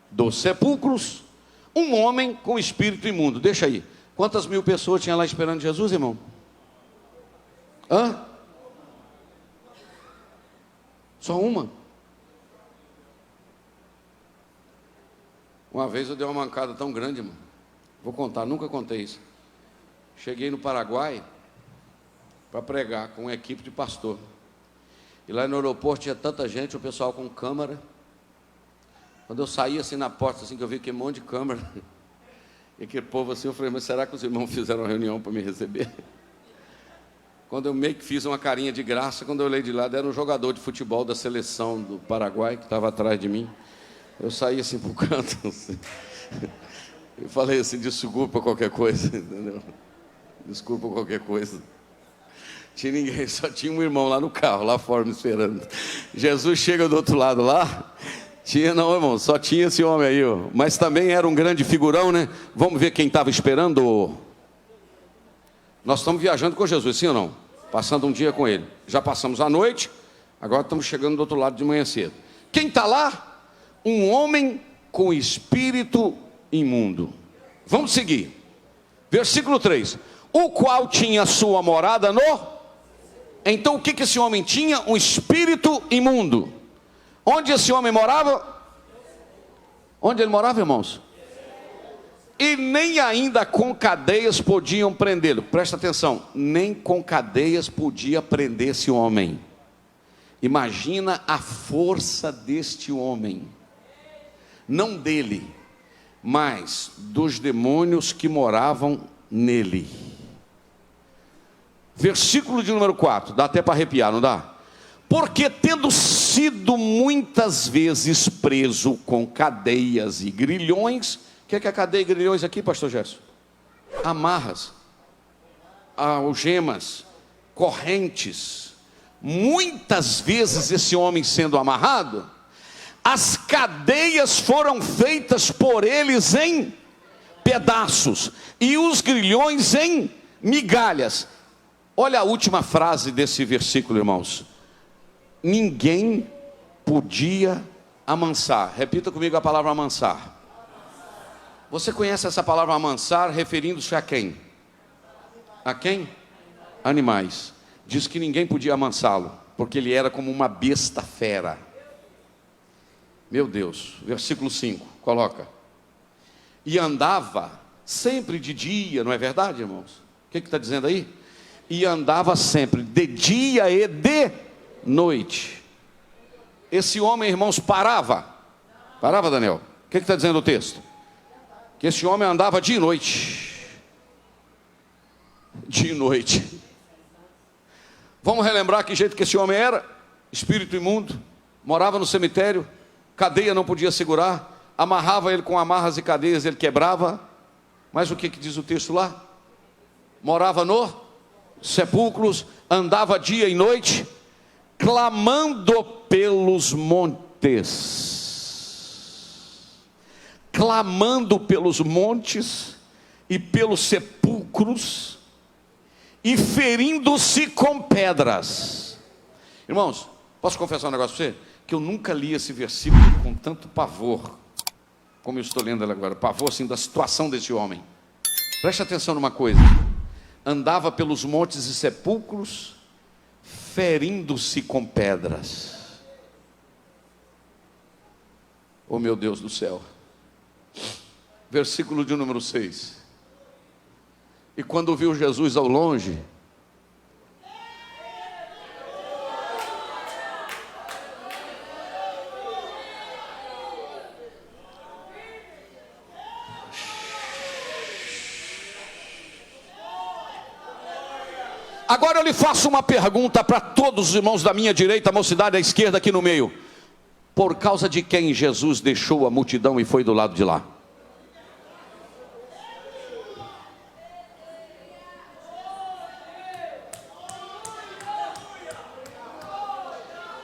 dos sepulcros um homem com espírito imundo. Deixa aí. Quantas mil pessoas tinha lá esperando Jesus, irmão? Hã? Só uma? Uma vez eu dei uma mancada tão grande, irmão. Vou contar, nunca contei isso. Cheguei no Paraguai para pregar com uma equipe de pastor. E lá no aeroporto tinha tanta gente, o pessoal com câmera. Quando eu saí assim na porta, assim que eu vi aquele monte de câmera, e aquele povo assim, eu falei, mas será que os irmãos fizeram uma reunião para me receber? Quando eu meio que fiz uma carinha de graça, quando eu olhei de lado, era um jogador de futebol da seleção do Paraguai, que estava atrás de mim. Eu saí assim para o canto, assim. Eu falei assim, desculpa qualquer coisa, entendeu? Desculpa qualquer coisa. Tinha ninguém, só tinha um irmão lá no carro, lá fora me esperando. Jesus chega do outro lado lá. Tinha não, irmão, só tinha esse homem aí, ó. Mas também era um grande figurão, né? Vamos ver quem estava esperando. Nós estamos viajando com Jesus, sim ou não? Passando um dia com ele. Já passamos a noite, agora estamos chegando do outro lado de manhã cedo. Quem está lá? Um homem com espírito imundo. Vamos seguir. Versículo 3. O qual tinha sua morada no... Então o que esse homem tinha? Um espírito imundo. Onde esse homem morava? Onde ele morava, irmãos? E nem ainda com cadeias podiam prendê-lo. Presta atenção, nem com cadeias podia prender esse homem. Imagina a força deste homem. Não dele, mas dos demônios que moravam nele. Versículo de número 4, dá até para arrepiar, não dá? Porque tendo sido muitas vezes preso com cadeias e grilhões... O que é a cadeia e grilhões aqui, pastor Gerson? Amarras, algemas, correntes. Muitas vezes esse homem sendo amarrado, as cadeias foram feitas por eles em pedaços e os grilhões em migalhas. Olha a última frase desse versículo, irmãos. Ninguém podia amansar. Repita comigo a palavra amansar. Você conhece essa palavra amansar referindo-se a quem? A quem? Animais. Diz que ninguém podia amansá-lo, porque ele era como uma besta fera. Meu Deus, versículo 5, coloca. E andava sempre de dia, não é verdade, irmãos? O que está dizendo aí? E andava sempre de dia e de noite. Esse homem, irmãos, parava. Parava, Daniel? O que está dizendo o texto? Que esse homem andava de noite. De noite. Vamos relembrar que jeito que esse homem era? Espírito imundo, morava no cemitério, cadeia não podia segurar, amarrava ele com amarras e cadeias, ele quebrava. Mas o que diz o texto lá? Morava no sepulcros, andava dia e noite, clamando pelos montes. Clamando pelos montes e pelos sepulcros, e ferindo-se com pedras. Irmãos, posso confessar um negócio para você? Que eu nunca li esse versículo com tanto pavor, como eu estou lendo ele agora. Pavor assim da situação desse homem. Preste atenção numa coisa. Andava pelos montes e sepulcros, ferindo-se com pedras. Oh meu Deus do céu. Versículo de número 6. E quando viu Jesus ao longe, agora eu lhe faço uma pergunta para todos os irmãos da minha direita, a mocidade à esquerda aqui no meio. Por causa de quem Jesus deixou a multidão e foi do lado de lá?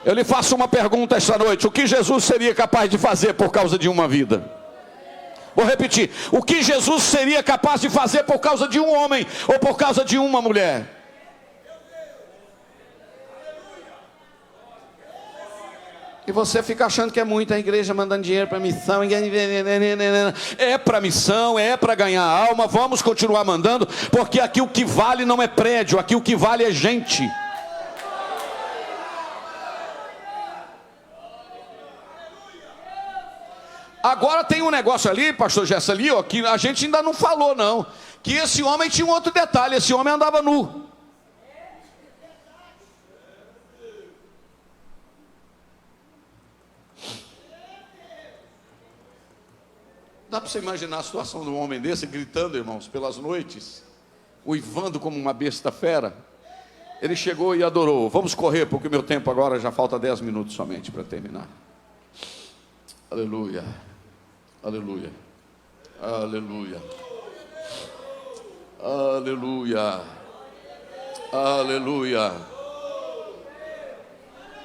Eu lhe faço uma pergunta esta noite: o que Jesus seria capaz de fazer por causa de uma vida? Vou repetir: o que Jesus seria capaz de fazer por causa de um homem ou por causa de uma mulher? E você fica achando que é muito a igreja mandando dinheiro para missão. É para missão, é para ganhar alma. Vamos continuar mandando, porque aqui o que vale não é prédio, aqui o que vale é gente. Agora tem um negócio ali, pastor Gerson, ali, ó, que a gente ainda não falou não. Que esse homem tinha um outro detalhe: esse homem andava nu. Dá para você imaginar a situação de um homem desse gritando, irmãos, pelas noites, uivando como uma besta fera? Ele chegou e adorou. Vamos correr, porque o meu tempo agora já falta 10 minutos somente para terminar. Aleluia, aleluia, aleluia, aleluia, aleluia.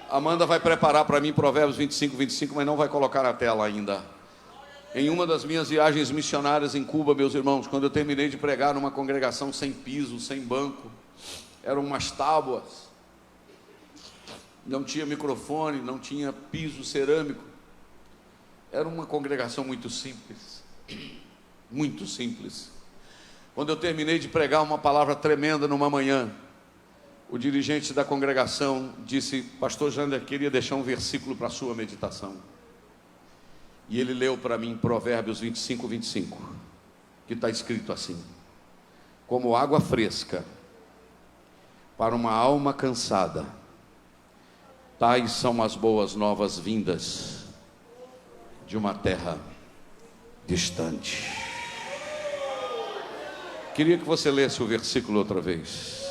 Amanda vai preparar para mim Provérbios 25, mas não vai colocar na tela ainda. Em uma das minhas viagens missionárias em Cuba, meus irmãos, quando eu terminei de pregar numa congregação sem piso, sem banco, eram umas tábuas, não tinha microfone, não tinha piso cerâmico, era uma congregação muito simples, muito simples. Quando eu terminei de pregar uma palavra tremenda numa manhã, o dirigente da congregação disse: pastor Jander, queria deixar um versículo para a sua meditação. E ele leu para mim Provérbios 25, que está escrito assim: como água fresca para uma alma cansada, tais são as boas novas vindas de uma terra distante. Queria que você lesse o versículo outra vez.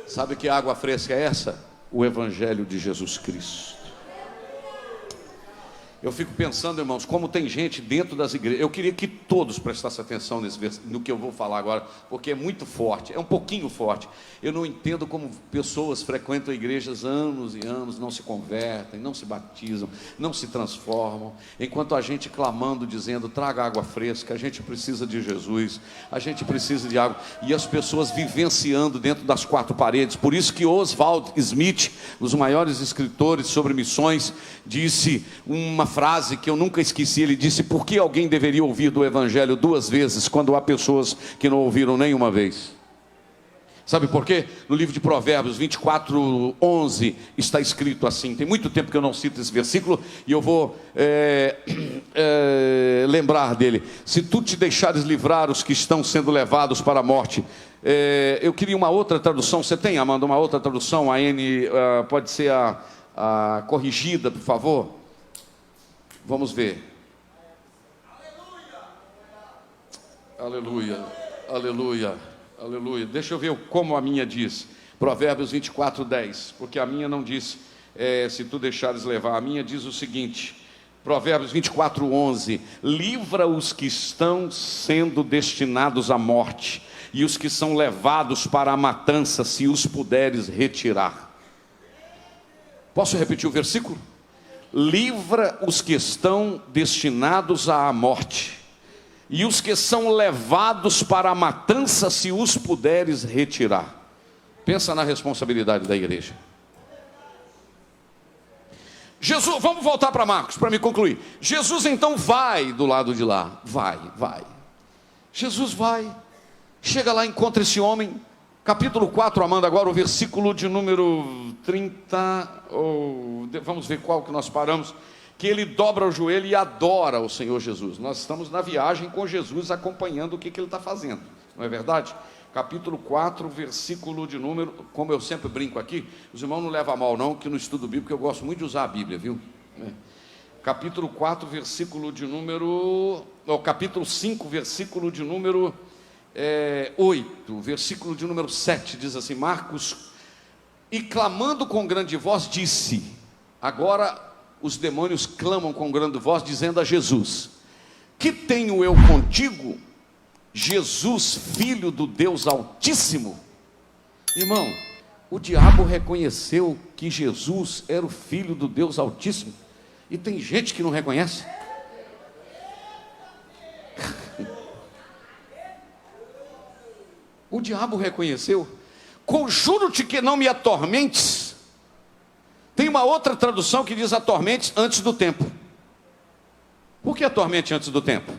Sabe que água fresca é essa? O Evangelho de Jesus Cristo. Eu fico pensando, irmãos, como tem gente dentro das igrejas. Eu queria que todos prestassem atenção no que eu vou falar agora, porque é muito forte, é um pouquinho forte. Eu não entendo como pessoas frequentam igrejas anos e anos, não se convertem, não se batizam, não se transformam, enquanto a gente clamando, dizendo: traga água fresca, a gente precisa de Jesus, a gente precisa de água, e as pessoas vivenciando dentro das quatro paredes. Por isso que Oswald Smith, um dos maiores escritores sobre missões, disse uma frase que eu nunca esqueci. Ele disse: por que alguém deveria ouvir do Evangelho 2 vezes, quando há pessoas que não ouviram nenhuma vez? Sabe por quê? No livro de Provérbios 24:11 está escrito assim. Tem muito tempo que eu não cito esse versículo, e eu vou lembrar dele. Se tu te deixares livrar os que estão sendo levados para a morte. Eu queria uma outra tradução. Você tem, Amanda, uma outra tradução? Pode ser a corrigida, por favor? Vamos ver. Aleluia, aleluia, aleluia. Deixa eu ver como a minha diz. Provérbios 24:10. Porque a minha não diz se tu deixares levar. A minha diz o seguinte: Provérbios 24:11. Livra os que estão sendo destinados à morte, e os que são levados para a matança, se os puderes retirar. Posso repetir o versículo? Livra os que estão destinados à morte, e os que são levados para a matança, se os puderes retirar. Pensa na responsabilidade da igreja. Jesus, vamos voltar para Marcos, para me concluir. Jesus então vai do lado de lá. Vai. Jesus vai, chega lá, encontra esse homem. Capítulo 4, Amanda, agora o versículo de número 30, vamos ver qual que nós paramos, que ele dobra o joelho e adora o Senhor Jesus. Nós estamos na viagem com Jesus, acompanhando o que ele está fazendo, não é verdade? Capítulo 4, versículo de número, como eu sempre brinco aqui, os irmãos não levam a mal não, que no estudo bíblico eu gosto muito de usar a Bíblia, viu? Capítulo 4, versículo de número, capítulo 5, versículo de número 8, versículo de número 7, diz assim, Marcos: e clamando com grande voz disse. Agora os demônios clamam com grande voz, dizendo a Jesus: que tenho eu contigo, Jesus, filho do Deus Altíssimo? Irmão, o diabo reconheceu que Jesus era o filho do Deus Altíssimo. E tem gente que não reconhece. O diabo reconheceu. Conjuro-te que não me atormentes. Tem uma outra tradução que diz atormentes antes do tempo. Por que atormente antes do tempo?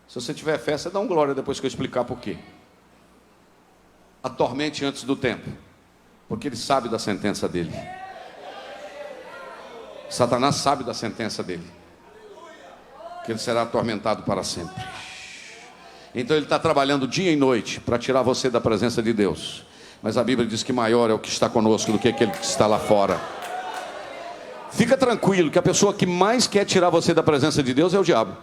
Se você tiver fé, você dá um glória depois que eu explicar por quê. Atormente antes do tempo. Porque ele sabe da sentença dele. Satanás sabe da sentença dele. Que ele será atormentado para sempre. Então ele está trabalhando dia e noite para tirar você da presença de Deus. Mas a Bíblia diz que maior é o que está conosco do que aquele que está lá fora. Fica tranquilo que a pessoa que mais quer tirar você da presença de Deus é o diabo.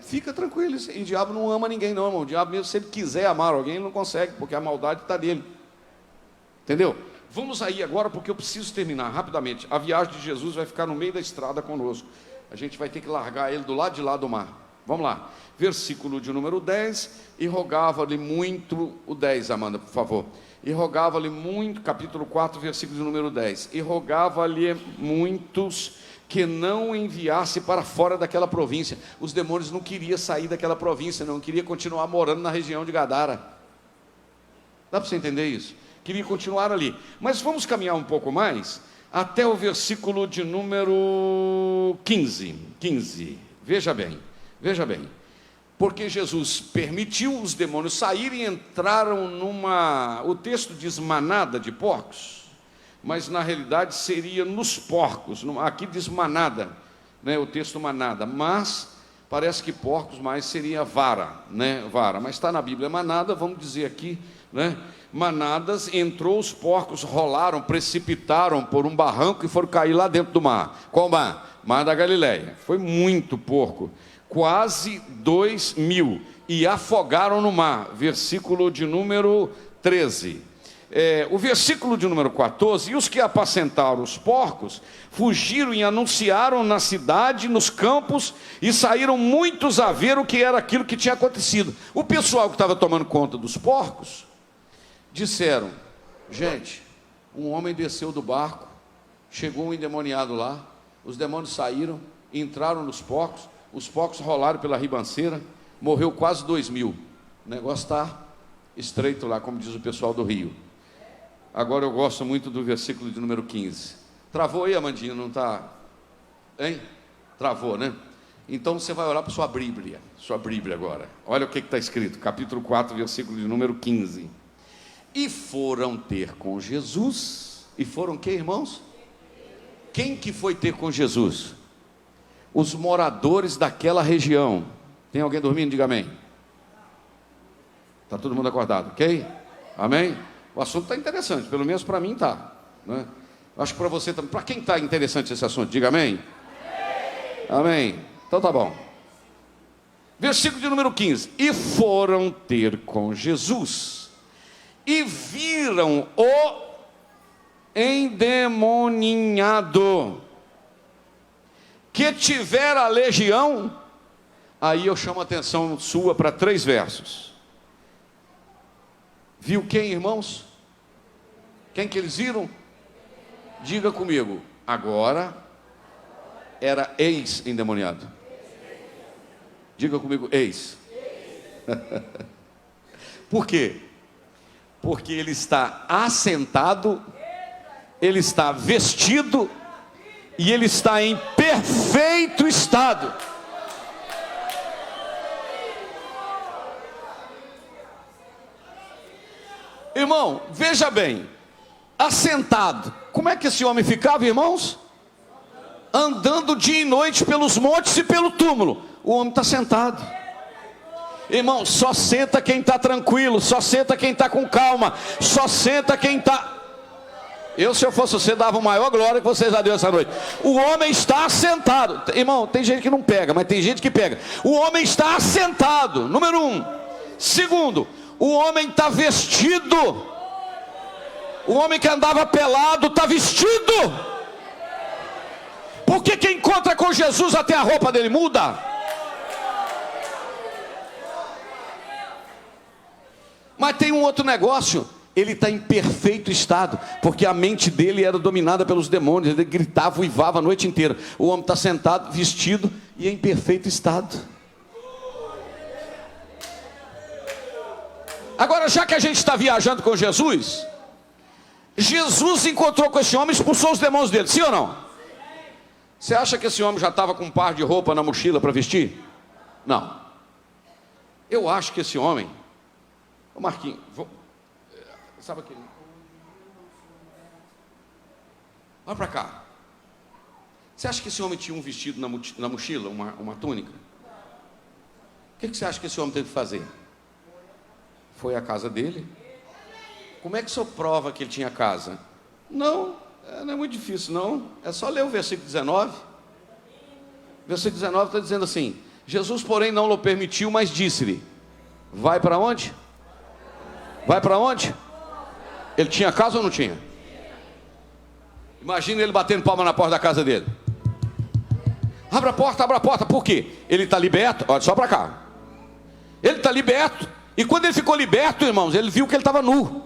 Fica tranquilo. E o diabo não ama ninguém não, irmão. O diabo mesmo, se ele quiser amar alguém, ele não consegue, porque a maldade está nele. Entendeu? Vamos aí agora, porque eu preciso terminar rapidamente. A viagem de Jesus vai ficar no meio da estrada conosco. A gente vai ter que largar ele do lado de lá do mar. Vamos lá. Versículo de número 10. E rogava-lhe muito, o 10, Amanda, por favor. E rogava-lhe muito, capítulo 4, versículo de número 10. E rogava-lhe muitos que não enviasse para fora daquela província. Os demônios não queriam sair daquela província, não queriam continuar morando na região de Gadara. Dá para você entender isso? Queria continuar ali. Mas vamos caminhar um pouco mais, até o versículo de número 15. Veja bem. Porque Jesus permitiu os demônios saírem e entraram o texto diz manada de porcos, mas na realidade seria nos porcos, aqui diz manada, né, o texto manada, mas parece que porcos mais seria vara, né, vara, mas está na Bíblia manada, vamos dizer aqui, né, manadas, entrou os porcos, rolaram, precipitaram por um barranco e foram cair lá dentro do mar. Qual mar? Mar da Galileia. Foi muito porco, quase 2.000, e afogaram no mar. Versículo de número 13. O versículo de número 14: e os que apacentaram os porcos fugiram e anunciaram na cidade, nos campos, e saíram muitos a ver o que era aquilo que tinha acontecido. O pessoal que estava tomando conta dos porcos disseram: gente, um homem desceu do barco, chegou um endemoniado lá, os demônios saíram, entraram nos porcos, os porcos rolaram pela ribanceira, morreu quase 2.000. O negócio está estreito lá, como diz o pessoal do Rio. Agora eu gosto muito do versículo de número 15. Travou aí, Amandinha, não está? Hein? Travou, né? Então você vai olhar para sua Bíblia agora. Olha o que está escrito, capítulo 4, versículo de número 15. E foram ter com Jesus. E foram quem, irmãos? Quem que foi ter com Jesus? Os moradores daquela região. Tem alguém dormindo? Diga amém. Está todo mundo acordado, ok? Amém? O assunto está interessante, pelo menos para mim está, né? Acho que para você também. Para quem está interessante esse assunto? Diga amém. Amém. Então tá bom. Versículo de número 15. E foram ter com Jesus, e viram o endemoninhado, que tivera a legião. Aí eu chamo a atenção sua para 3 versos. Viu quem, irmãos? Quem que eles viram? Diga comigo. Agora era ex-endemoniado. Diga comigo, ex. Por quê? Porque ele está assentado, ele está vestido e ele está em perfeito estado. Irmão, veja bem, assentado, como é que esse homem ficava, irmãos? Andando dia e noite pelos montes e pelo túmulo. O homem está sentado. Irmão, só senta quem está tranquilo, só senta quem está com calma, só senta quem está... se eu fosse você, dava a maior glória que vocês a Deus essa noite. O homem está assentado. Irmão, tem gente que não pega, mas tem gente que pega. O homem está assentado, número 1. Segundo, o homem está vestido. O homem que andava pelado está vestido. Porque quem encontra com Jesus, até a roupa dele muda. Mas tem um outro negócio. Ele está em perfeito estado, porque a mente dele era dominada pelos demônios. Ele gritava, uivava a noite inteira. O homem está sentado, vestido e em perfeito estado. Agora, já que a gente está viajando com Jesus, Jesus encontrou com esse homem e expulsou os demônios dele, sim ou não? Você acha que esse homem já estava com um par de roupa na mochila para vestir? Não. Eu acho que esse homem... Ô Marquinhos, sabe aquele... Olha para cá. Você acha que esse homem tinha um vestido na mochila, uma túnica? O que você acha que esse homem teve que fazer? Foi à casa dele? Como é que o senhor prova que ele tinha casa? Não é muito difícil não. É só ler o versículo 19. O versículo 19 está dizendo assim: Jesus, porém, não lhe permitiu, mas disse-lhe: vai para onde? Vai para onde? Ele tinha casa ou não tinha? Imagina ele batendo palma na porta da casa dele. Abra a porta, por quê? Ele está liberto, olha só para cá. Ele está liberto, e quando ele ficou liberto, irmãos, ele viu que ele estava nu.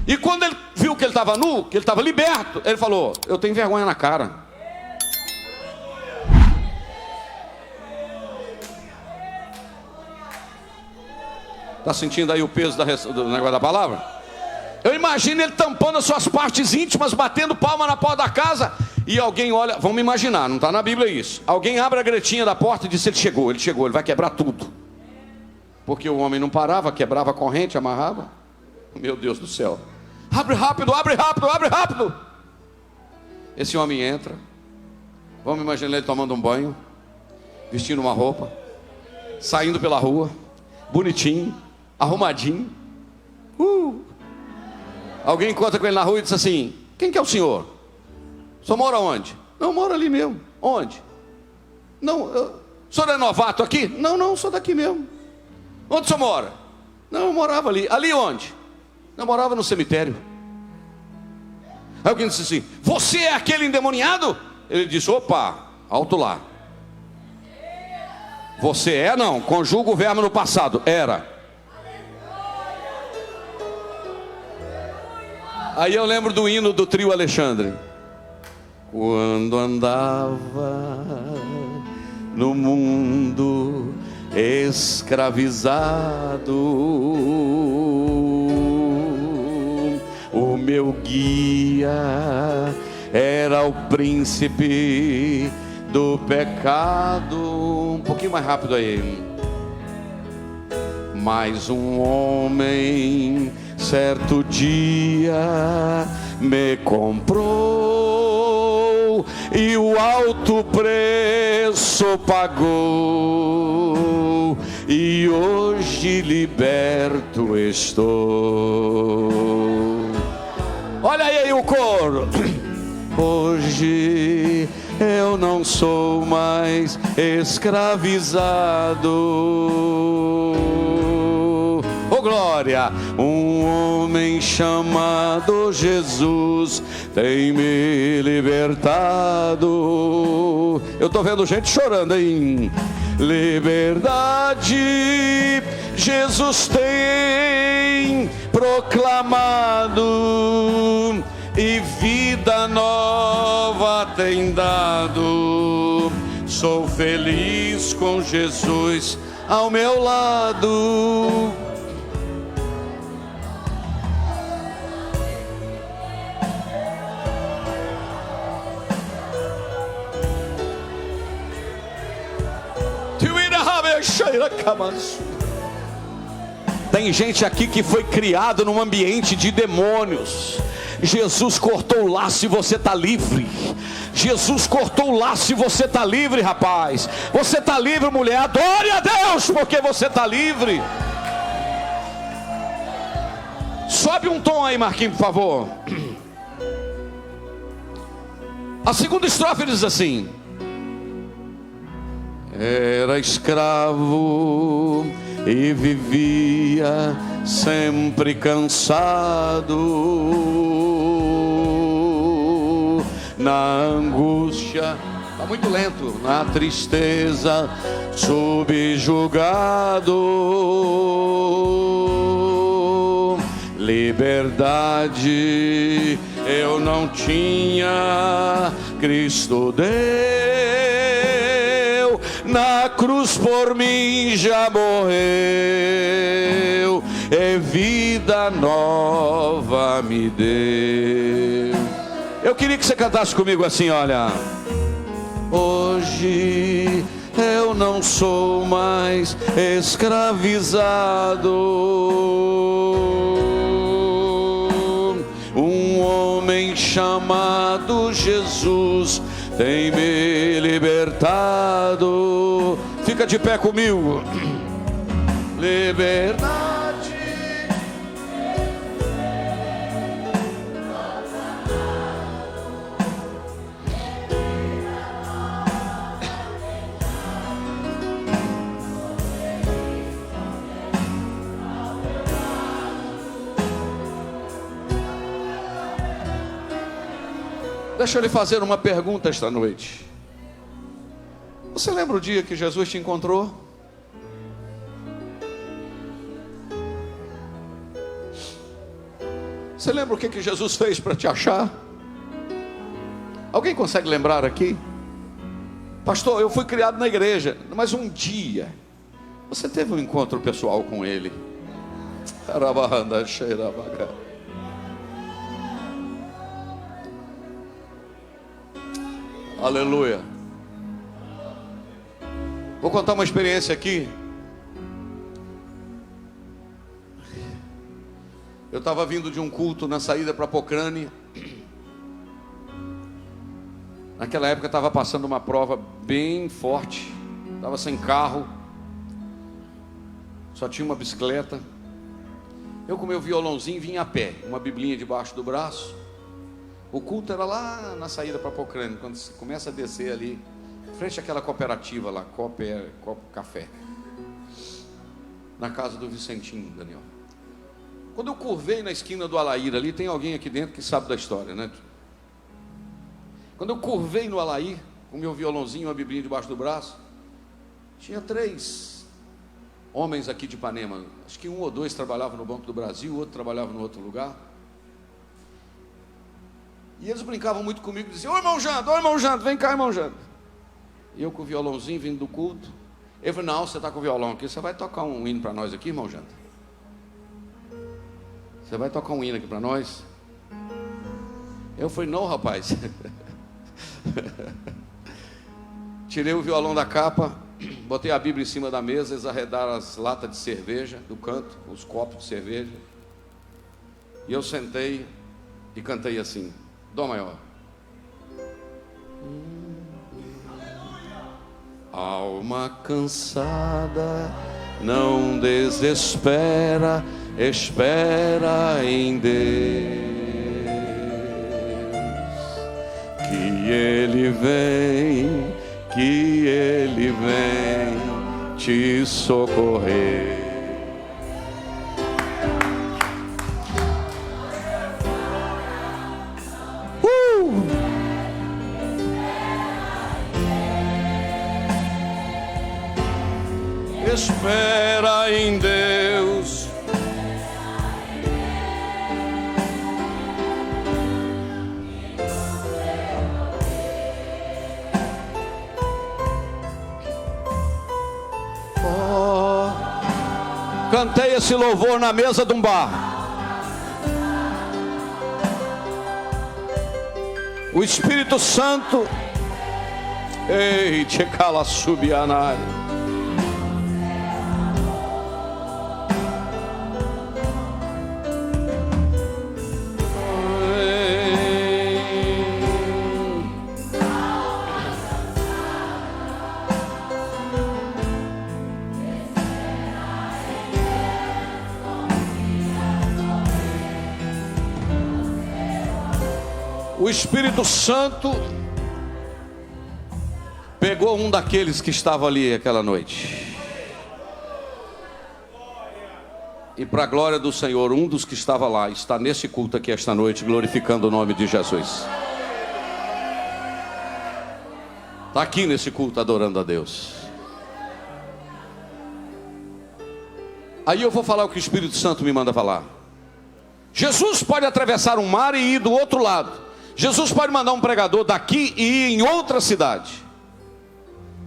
E quando ele viu que ele estava nu, que ele estava liberto, ele falou: eu tenho vergonha na cara. Está sentindo aí o peso do negócio da palavra? Eu imagino ele tampando as suas partes íntimas, batendo palma na porta da casa, e alguém olha, vamos imaginar, não está na Bíblia isso. Alguém abre a gretinha da porta e diz: ele chegou, ele vai quebrar tudo. Porque o homem não parava, quebrava a corrente, amarrava. Meu Deus do céu. Abre rápido, abre rápido, abre rápido. Esse homem entra. Vamos imaginar ele tomando um banho, vestindo uma roupa, saindo pela rua, bonitinho, arrumadinho. Alguém encontra com ele na rua e diz assim: quem que é o senhor? O senhor mora onde? Não, eu moro ali mesmo. Onde? Não, o senhor é novato aqui? Não, sou daqui mesmo. Onde o senhor mora? Não, eu morava ali. Ali onde? Eu morava no cemitério. Aí alguém disse assim: você é aquele endemoniado? Ele disse: opa, alto lá. Você é? Não, conjuga o verbo no passado. Era. Aí eu lembro do hino do trio Alexandre. Quando andava no mundo escravizado, o meu guia era o príncipe do pecado. Um pouquinho mais rápido aí. Mas um homem certo dia me comprou e o alto preço pagou, e hoje liberto estou. Olha aí o coro. Hoje eu não sou mais escravizado. Oh glória! Um homem chamado Jesus tem me libertado. Eu estou vendo gente chorando, hein? Liberdade Jesus tem proclamado, e vida nova tem dado. Sou feliz com Jesus ao meu lado. Tem gente aqui que foi criado num ambiente de demônios. Jesus cortou o laço e você está livre. Jesus cortou o laço e você está livre, rapaz. Você está livre, mulher. Adore a Deus, porque você está livre. Sobe um tom aí, Marquinhos, por favor. A segunda estrofe diz assim: era escravo e vivia sempre cansado, na angústia, está muito lento, na tristeza, subjugado. liberdade eu não tinha, Cristo deu, na cruz por mim já morreu, e vida nova me deu. Eu queria que você cantasse comigo assim, olha. Hoje eu não sou mais escravizado, um homem chamado Jesus tem me libertado. Fica de pé comigo. Liberdade. Deixa eu lhe fazer uma pergunta esta noite. Você lembra o dia que Jesus te encontrou? Você lembra o que Jesus fez para te achar? Alguém consegue lembrar aqui? Pastor, eu fui criado na igreja, mas um dia você teve um encontro pessoal com Ele. Aleluia. Vou contar uma experiência aqui. Eu estava vindo de um culto na saída para Pocrane. Naquela época estava passando uma prova bem forte. Estava sem carro. Só tinha uma bicicleta. Eu com meu violãozinho vim a pé, uma biblinha debaixo do braço. O culto era lá na saída para Pocrane, quando você começa a descer ali, frente àquela cooperativa lá, Copo Café, na casa do Vicentinho, Daniel. Quando eu curvei na esquina do Alair ali, tem alguém aqui dentro que sabe da história, né? Quando eu curvei no Alair, com meu violãozinho, uma biblinha debaixo do braço, tinha 3 homens aqui de Ipanema. Acho que 1 ou 2 trabalhavam no Banco do Brasil, o outro trabalhava no outro lugar. E eles brincavam muito comigo, diziam: ô irmão Jando, vem cá, irmão Jando. E eu com o violãozinho vindo do culto. Eu falei: não, você está com o violão aqui, você vai tocar um hino para nós aqui, irmão Jando? Você vai tocar um hino aqui para nós? Eu falei: não, rapaz. Tirei o violão da capa, botei a Bíblia em cima da mesa, eles arredaram as latas de cerveja do canto, os copos de cerveja. E eu sentei e cantei assim, Dó maior. Alma cansada, não desespera, espera em Deus, que Ele vem te socorrer. Espera em Deus. Cantei esse louvor na mesa de um bar. O Espírito Santo, ei, te cala subianar. O Espírito Santo pegou um daqueles que estava ali aquela noite. E para a glória do Senhor, um dos que estava lá está nesse culto aqui esta noite, glorificando o nome de Jesus. Está aqui nesse culto adorando a Deus. Aí eu vou falar o que o Espírito Santo me manda falar. Jesus pode atravessar um mar e ir do outro lado. Jesus pode mandar um pregador daqui e ir em outra cidade.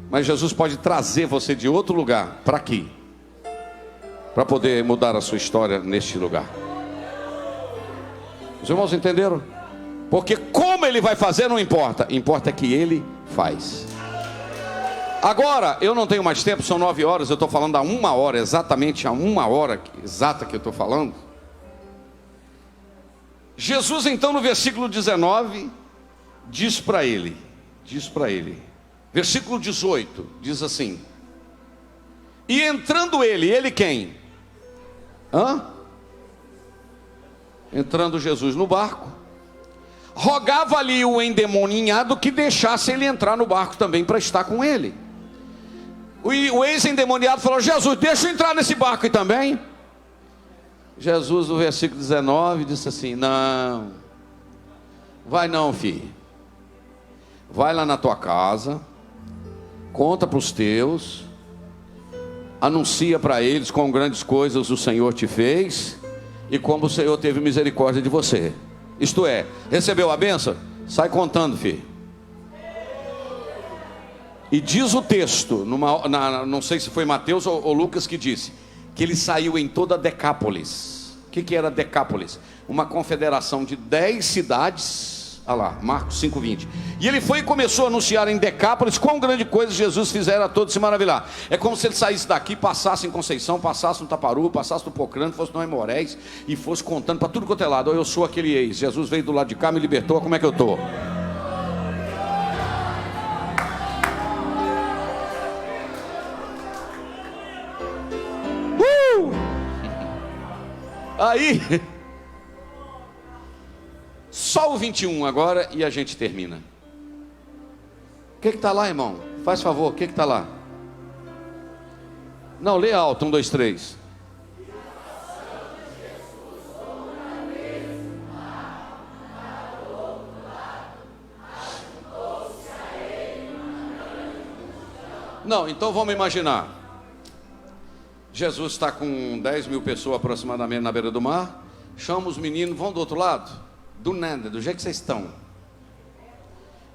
Mas Jesus pode trazer você de outro lugar para aqui, para poder mudar a sua história neste lugar. Os irmãos entenderam? Porque como ele vai fazer não importa, importa que ele faz. Agora, eu não tenho mais tempo, são 9 horas, eu estou falando há 1 hora, exatamente há 1 hora exata que eu estou falando. Jesus então no versículo 19 diz para ele, versículo 18, diz assim: e entrando ele quem? Entrando Jesus no barco, rogava-lhe o endemoniado que deixasse ele entrar no barco também para estar com ele. O ex-endemoniado falou: Jesus, deixa eu entrar nesse barco aí também. Jesus, no versículo 19, disse assim: não, vai não, filho. Vai lá na tua casa, conta para os teus, anuncia para eles quão grandes coisas o Senhor te fez e como o Senhor teve misericórdia de você. Isto é, recebeu a bênção? Sai contando, filho. E diz o texto, não sei se foi Mateus ou Lucas que disse, que ele saiu em toda Decápolis. O que era Decápolis? Uma confederação de 10 cidades. Olha lá, Marcos 5:20. E ele foi e começou a anunciar em Decápolis quão grande coisa Jesus fizera, a todos se maravilhar. É como se ele saísse daqui, passasse em Conceição, passasse no Taparu, passasse no Pocrano, fosse no Aimorés e fosse contando para tudo quanto é lado: eu sou aquele ex, Jesus veio do lado de cá, me libertou, como é que eu estou? Aí, só o 21 agora e a gente termina. O que está lá, irmão? Faz favor, o que está lá? Não, lê alto, 1, 2, 3. Não, então vamos imaginar. Jesus está com 10 mil pessoas aproximadamente na beira do mar. Chama os meninos, vão do outro lado. Do nada, do jeito que vocês estão.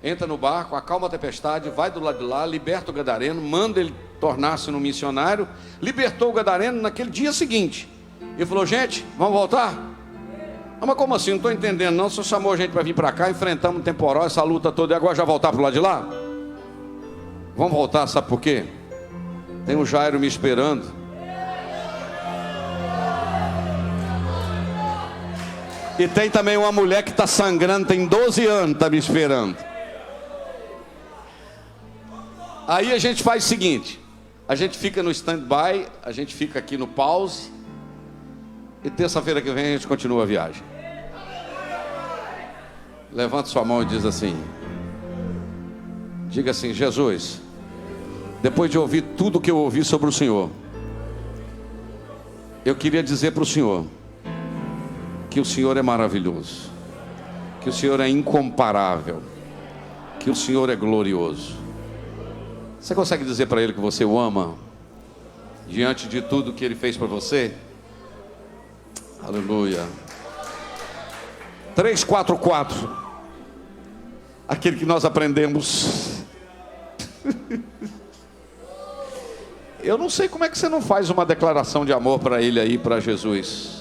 Entra no barco, acalma a tempestade, vai do lado de lá, liberta o gadareno, manda ele tornar-se um missionário. Libertou o gadareno naquele dia seguinte. E falou: gente, vamos voltar? Ah, mas como assim? Não estou entendendo não. O senhor chamou a gente para vir para cá, enfrentamos um temporal, essa luta toda, e agora já voltar para o lado de lá? Vamos voltar, sabe por quê? Tem um Jairo me esperando. E tem também uma mulher que está sangrando, tem 12 anos, está me esperando. Aí a gente faz o seguinte: a gente fica no stand-by, a gente fica aqui no pause, e terça-feira que vem a gente continua a viagem. Levanta sua mão e diz assim, diga assim: Jesus, depois de ouvir tudo que eu ouvi sobre o Senhor, eu queria dizer para o Senhor que o Senhor é maravilhoso, que o Senhor é incomparável, que o Senhor é glorioso. Você consegue dizer para Ele que você o ama, diante de tudo que Ele fez para você? Aleluia. 344, aquele que nós aprendemos. Eu não sei como é que você não faz uma declaração de amor para Ele aí, para Jesus.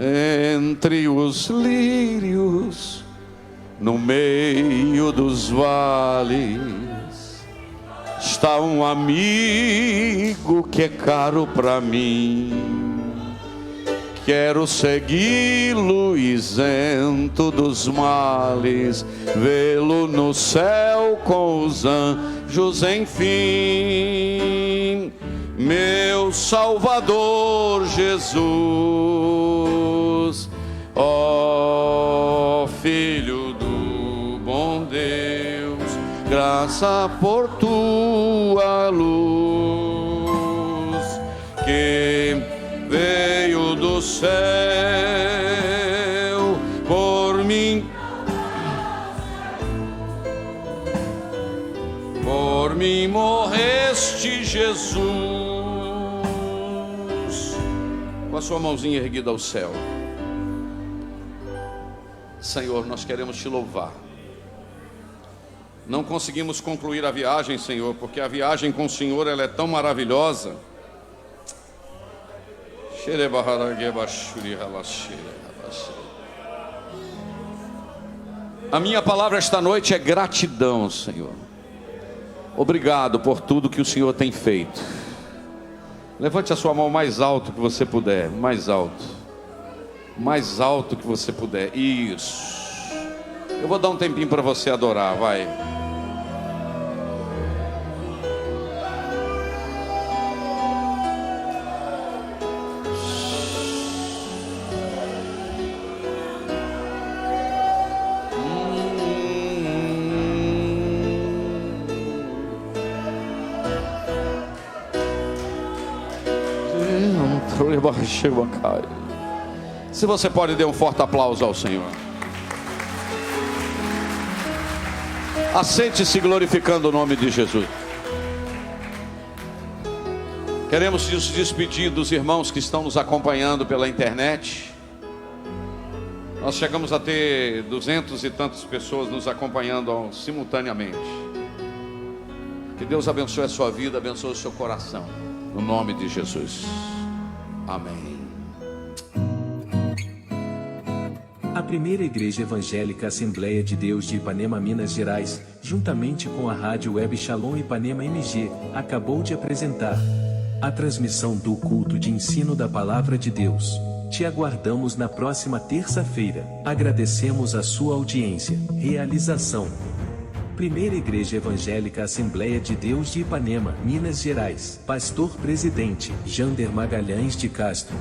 Entre os lírios, no meio dos vales, está um amigo que é caro para mim. Quero segui-lo isento dos males, vê-lo no céu com os anjos, enfim. Meu Salvador Jesus, ó Filho do bom Deus, graça por tua luz, que veio do céu por mim, morreste deste Jesus. Com a sua mãozinha erguida ao céu. Senhor, nós queremos te louvar. Não conseguimos concluir a viagem, Senhor, porque a viagem com o Senhor ela é tão maravilhosa. A minha palavra esta noite é gratidão, Senhor. Obrigado por tudo que o Senhor tem feito. Levante a sua mão mais alto que você puder, mais alto. Mais alto que você puder. Isso. Eu vou dar um tempinho para você adorar, vai. Se você pode, dê um forte aplauso ao Senhor. Assente-se glorificando o nome de Jesus. Queremos nos despedir dos irmãos que estão nos acompanhando pela internet. Nós chegamos a ter 200 e tantas pessoas nos acompanhando simultaneamente. Que Deus abençoe a sua vida, abençoe o seu coração. No nome de Jesus. Amém. A primeira Igreja Evangélica Assembleia de Deus de Ipanema, Minas Gerais, juntamente com a Rádio Web Shalom Ipanema MG, acabou de apresentar a transmissão do culto de ensino da Palavra de Deus. Te aguardamos na próxima terça-feira. Agradecemos a sua audiência. Realização: Primeira Igreja Evangélica Assembleia de Deus de Ipanema, Minas Gerais. Pastor Presidente Jander Magalhães de Castro.